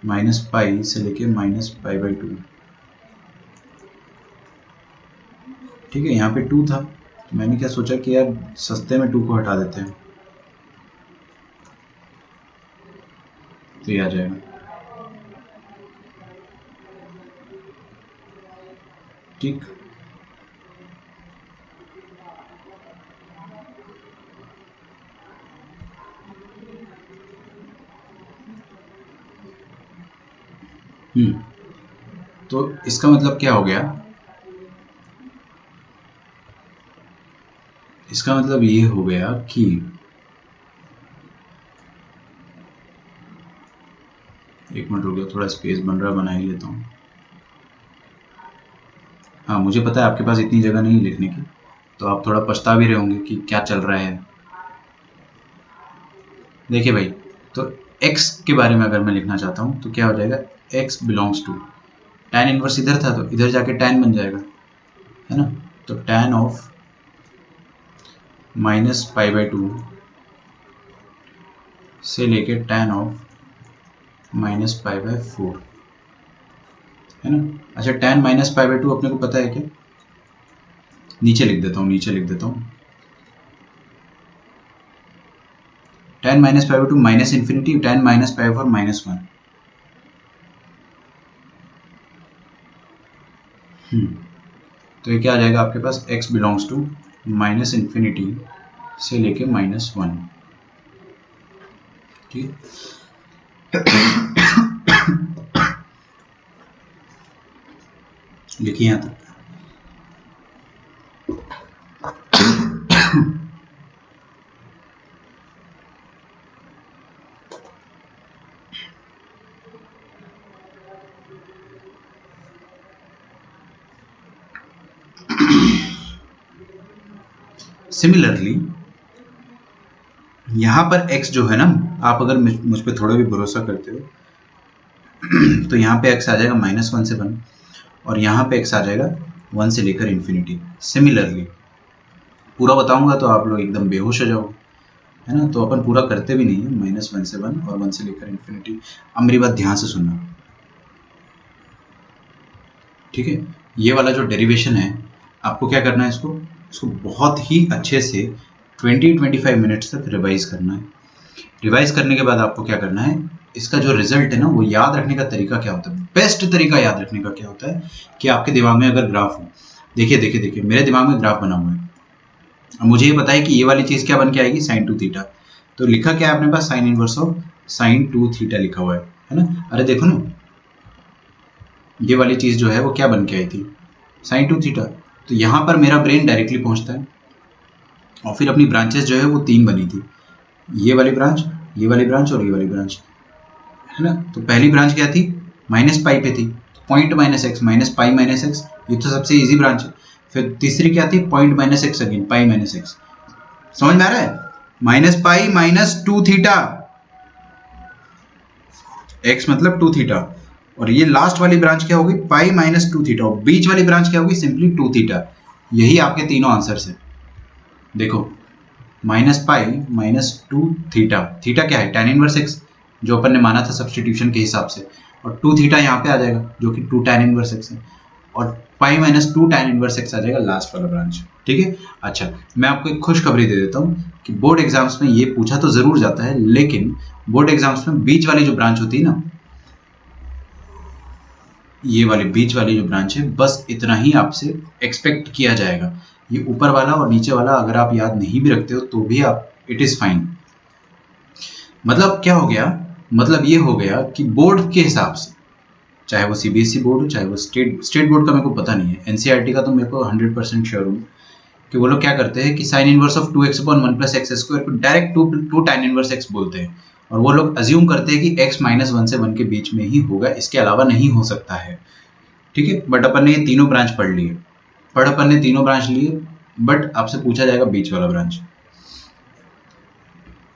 [SPEAKER 1] माइनस पाई से लेके माइनस पाई बाई 2, ठीक है। यहाँ पे 2 था, तो मैंने क्या सोचा कि यार सस्ते में 2 को हटा देते हैं, तो ये आ जाएगा, ठीक। तो इसका मतलब क्या हो गया, इसका मतलब ये हो गया कि एक मिनट रुक गया, थोड़ा स्पेस बन रहा, बना ही लेता हूँ। हाँ, मुझे पता है आपके पास इतनी जगह नहीं लिखने की, तो आप थोड़ा पछता भी रहे होंगे कि क्या चल रहा है। देखिए भाई, तो x के बारे में अगर मैं लिखना चाहता हूँ तो क्या हो जाएगा, x belongs to, tan inverse इधर था तो इधर जाके tan बन जाएगा, है ना, तो tan of minus pi by 2 से लेके tan of minus pi by 4, है ना। अच्छा, tan माइनस पाई बाई 2 अपने को पता है क्या, नीचे लिख देता हूँ, नीचे लिख देता हूँ, tan minus pi by 2 minus infinity tan minus pi by 4 minus 1, तो ये क्या आ जाएगा आपके पास, x belongs to minus infinity से लेके माइनस 1, ठीक लिखिए यहाँ तक। सिमिलरली यहाँ पर x जो है ना, आप अगर मुझ पर थोड़ा भी भरोसा करते हो तो यहाँ पे x आ जाएगा -1 से 1, और यहाँ पे x आ जाएगा 1 से लेकर इन्फिनिटी। सिमिलरली पूरा बताऊंगा तो आप लोग एकदम बेहोश हो जाओगे, है ना, तो अपन पूरा करते भी नहीं है, -1 से 1 और 1 से लेकर इन्फिनिटी। अब मेरी बात ध्यान से सुनना, ठीक है। ये वाला जो डेरिवेशन है, आपको क्या करना है, इसको बहुत ही अच्छे से 20-25 मिनट्स तक रिवाइज करना है। रिवाइज करने के बाद आपको क्या करना है, इसका जो रिजल्ट है ना, वो याद रखने का तरीका क्या होता है, बेस्ट तरीका याद रखने का क्या होता है कि आपके दिमाग में अगर ग्राफ हो, देखिए देखिए देखिए मेरे दिमाग में ग्राफ बना हुआ है, अब मुझे ये पता है कि ये वाली चीज़ क्या बन के आएगी, साइन 2 थीटा। तो लिखा क्या है अपने पास, sine inverse of sine 2 theta लिखा हुआ है ना। अरे देखो ना, ये वाली चीज़ जो है वो क्या बन के आई थी, साइन 2 थीटा। तो यहाँ पर मेरा ब्रेन डायरेक्टली पहुँचता है, और फिर अपनी ब्रांचेस जो है वो 3 बनी थी, ये वाली ब्रांच, ये वाली ब्रांच और ये वाली ब्रांच, है ना। तो पहली ब्रांच क्या थी, माइनस पाई पे थी, point minus x minus pi minus x, ये तो सबसे इजी ब्रांच है। फिर तीसरी क्या थी, point minus x again pi minus x, समझ में आ रहा है, minus pi minus 2 theta, x मतलब 2 थीटा, और ये लास्ट वाली ब्रांच क्या होगी, पाई माइनस 2 थीटा, और बीच वाली ब्रांच क्या होगी, सिंपली 2 थीटा। यही आपके तीनों आंसर्स है। देखो, minus pi minus 2 theta, theta क्या है, tan इनवर्स एक्स, जो अपन ने माना था सब्सटीट्यूशन के हिसाब से, और 2 थीटा यहाँ पे आ जाएगा जो कि 2 tan इनवर्स एक्स है, और pi minus 2 tan inverse X आ जाएगा लास्ट वाला ब्रांच। ठीक है। अच्छा, मैं आपको एक खुशखबरी दे देता हूँ कि बोर्ड एग्जाम्स में ये पूछा तो जरूर जाता है, लेकिन बोर्ड एग्जाम्स में बीच वाली जो ब्रांच होती है ना, ये वाली बीच वाली जो ब्रांच है, बस इतना ही आपसे एक्सपेक्ट किया जाएगा। ये ऊपर वाला और नीचे वाला अगर आप याद नहीं भी रखते हो तो भी आप, इट इज फाइन। मतलब क्या हो गया, मतलब ये हो गया कि बोर्ड के हिसाब से, चाहे वो सीबीएसई बोर्ड हो, चाहे वो स्टेट बोर्ड का मेरे को पता नहीं है, एनसीईआरटी का तो मेरे को 100% श्योर हूँ कि वो लोग क्या करते हैं कि sign inverse of 2x upon 1 plus X square को डायरेक्ट 2 tan इनवर्स एक्स बोलते हैं, और वो लोग अज्यूम करते हैं कि x माइनस 1 से 1 के बीच में ही होगा, इसके अलावा नहीं हो सकता है। ठीक है, बट अपन ने ये तीनों ब्रांच पढ़ लिए, अपन ने तीनों ब्रांच लिए, बट आपसे पूछा जाएगा बीच वाला ब्रांच।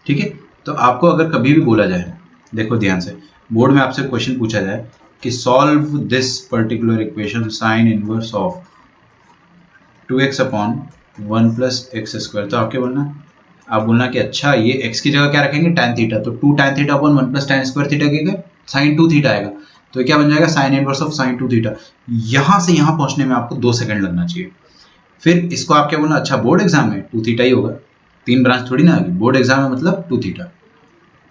[SPEAKER 1] ठीक है, तो आपको अगर कभी भी बोला जाए, देखो ध्यान से, बोर्ड में आपसे क्वेश्चन पूछा जाए कि solve this particular equation sign inverse of 2x upon 1 plus X square, तो आपके बोलना, आप बोलना कि अच्छा ये x की जगह क्या रखेंगे, tan थीटा, तो 2 tan theta upon 1 plus tan square theta के साइन 2 थीटा आएगा, तो ये क्या बन जाएगा, sign inverse of sine 2 theta. यहां से यहां पहुंचने में आपको 2 सेकंड लगना चाहिए। फिर इसको आप क्या बोलना, अच्छा बोर्ड एग्जाम में 2 थीटा ही होगा, 3 ब्रांच थोड़ी ना आएगी, बोर्ड एग्जाम में मतलब 2 थीटा।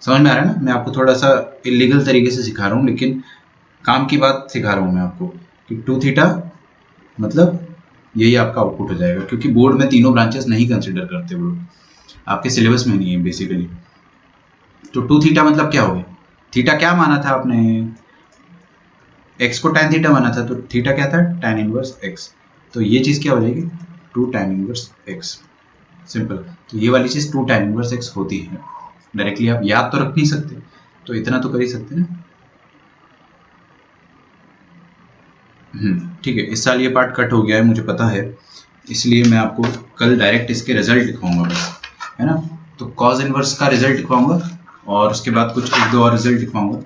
[SPEAKER 1] समझ में आ रहा है ना, मैं आपको थोड़ा सा इलीगल तरीके से सिखा रहा हूँ, लेकिन काम की बात सिखा रहा हूँ मैं आपको कि 2 थीटा मतलब यही आपका आउटपुट हो जाएगा, क्योंकि बोर्ड में तीनों ब्रांचेस नहीं कंसिडर करते वो लोग, आपके सिलेबस में नहीं है बेसिकली। तो 2 थीटा मतलब क्या हो गया, थीटा क्या माना था आपने, एक्स को tan थीटा माना था, तो थीटा क्या था, tan इनवर्स एक्स, तो ये चीज़ क्या हो जाएगी, 2 tan इनवर्स एक्स, सिंपल। तो ये वाली चीज़ 2 tan इनवर्स एक्स होती है, डायरेक्टली आप याद तो रख नहीं सकते, तो इतना तो कर ही सकते ना। ठीक है, इस साल ये पार्ट कट हो गया है मुझे पता है, इसलिए मैं आपको कल डायरेक्ट इसके रिजल्ट दिखाऊंगा बस, है ना। तो कॉज इनवर्स का रिजल्ट दिखाऊंगा, और उसके बाद कुछ 1-2 और रिजल्ट दिखाऊंगा,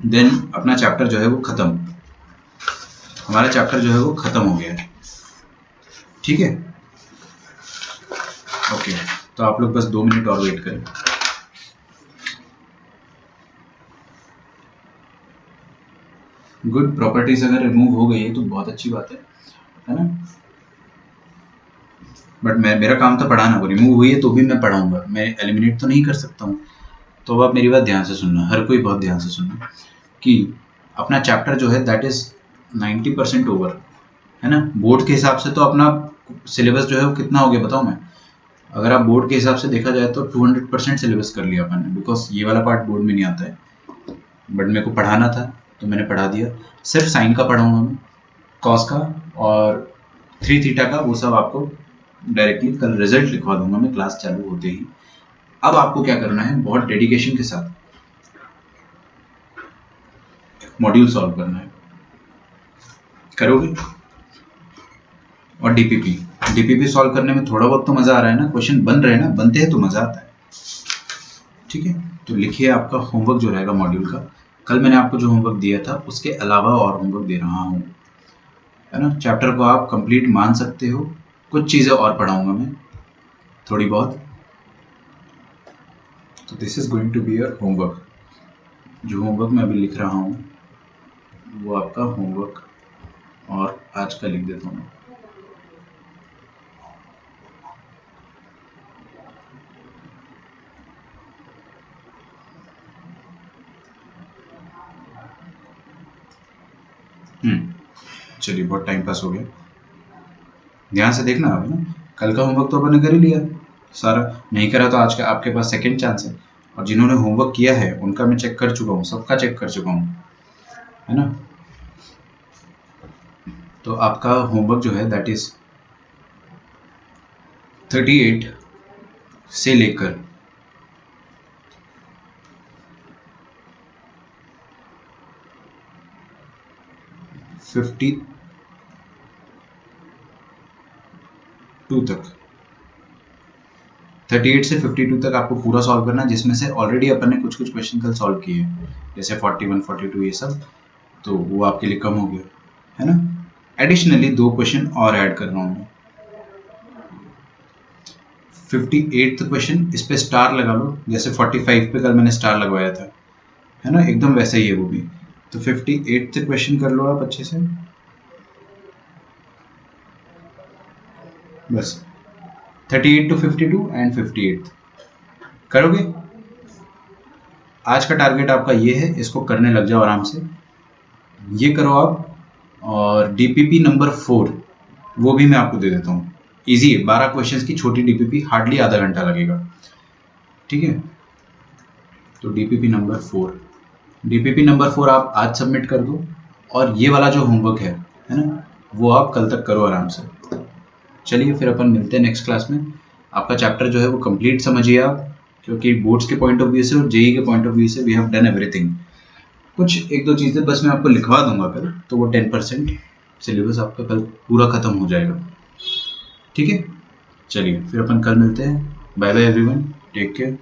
[SPEAKER 1] देन अपना चैप्टर जो है वो खत्म, हमारा चैप्टर जो है वो खत्म हो गया है। ठीक है, ओके, तो आप लोग बस 2 मिनट और वेट करें। गुड, प्रॉपर्टीज अगर रिमूव हो गई है तो बहुत अच्छी बात है ना। बट मेरा काम था पढ़ाना, वो रिमूव हुई है तो भी मैं पढ़ाऊंगा, मैं एलिमिनेट तो नहीं कर सकता हूँ। तो अब आप मेरी बात ध्यान से सुनना, हर कोई बहुत ध्यान से सुनना, कि अपना चैप्टर जो है दैट इज 90% ओवर, है ना। बोर्ड के हिसाब से तो अपना सिलेबस जो है वो कितना हो गया बताओ मैं, अगर आप बोर्ड के हिसाब से देखा जाए तो 200% सिलेबस कर लिया अपन ने, बिकॉज ये वाला पार्ट बोर्ड में नहीं आता है, बट मेरे को पढ़ाना था तो मैंने पढ़ा दिया। सिर्फ साइन का पढ़ाऊंगा मैं, कॉस का और 3 थीटा का वो सब आपको डायरेक्टली कल रिजल्ट लिखवा दूंगा मैं क्लास चालू होते ही। अब आपको क्या करना है, बहुत डेडिकेशन के साथ मॉड्यूल सॉल्व करना है, करोगे। और डीपीपी सॉल्व करने में थोड़ा बहुत तो मजा आ रहा है ना, क्वेश्चन बन रहे हैं ना, बनते हैं तो मजा आता है। ठीक है, तो लिखिए आपका होमवर्क जो रहेगा मॉड्यूल का, कल मैंने आपको जो होमवर्क दिया था उसके अलावा और होमवर्क दे रहा हूँ, है ना। चैप्टर को आप कंप्लीट मान सकते हो, कुछ चीज़ें और पढ़ाऊंगा मैं थोड़ी बहुत, तो this is going to be your homework. जो होमवर्क मैं अभी लिख रहा हूँ वो आपका होमवर्क, और आज का लिख देता हूँ। चलिए बहुत टाइम पास हो गया। ध्यान से देखना आप, है ना, कल का होमवर्क तो अपन ने कर ही लिया सारा, नहीं करा तो आज का आपके पास सेकंड चांस है। और जिन्होंने होमवर्क किया है उनका मैं चेक कर चुका हूँ, सबका चेक कर चुका हूँ, है ना। तो आपका होमवर्क जो है दैट इज 38 से लेकर 52 तक, 38 से 52 तक आपको पूरा सॉल्व करना है, जिसमें से ऑलरेडी अपन ने कुछ कुछ क्वेश्चन कल सॉल्व किए हैं, जैसे 41, 42 ये सब, तो वो आपके लिए कम हो गया, है ना। एडिशनली 2 क्वेश्चन और ऐड कर रहा हूँ मैं। 58th क्वेश्चन, इस पे स्टार लगा लो, जैसे 45 पे कल मैंने स्टार लगवाया था, है ना, एकदम वैसा ही है वो भी। तो 58th क्वेश्चन कर लो आप अच्छे से, बस 38 to 52 एंड 58 करोगे। आज का टारगेट आपका ये है, इसको करने लग जाओ आराम से, ये करो आप। और डीपीपी नंबर 4 वो भी मैं आपको दे देता हूँ, इजी है, 12 क्वेश्चंस की छोटी डीपीपी, हार्डली आधा घंटा लगेगा, ठीक है। तो डीपीपी नंबर 4 आप आज सबमिट कर दो, और ये वाला जो होमवर्क है ना, वो आप कल तक करो आराम से। चलिए फिर अपन मिलते हैं नेक्स्ट क्लास में। आपका चैप्टर जो है वो कंप्लीट समझिए आप, क्योंकि बोर्ड्स के पॉइंट ऑफ व्यू से और जेई के पॉइंट ऑफ व्यू से वी हैव डन एवरीथिंग। कुछ 1-2 चीज़ें बस मैं आपको लिखवा दूंगा कल, तो वो 10% सिलेबस आपका कल पूरा खत्म हो जाएगा, ठीक है। चलिए फिर अपन कल मिलते हैं। Bye bye everyone, take care.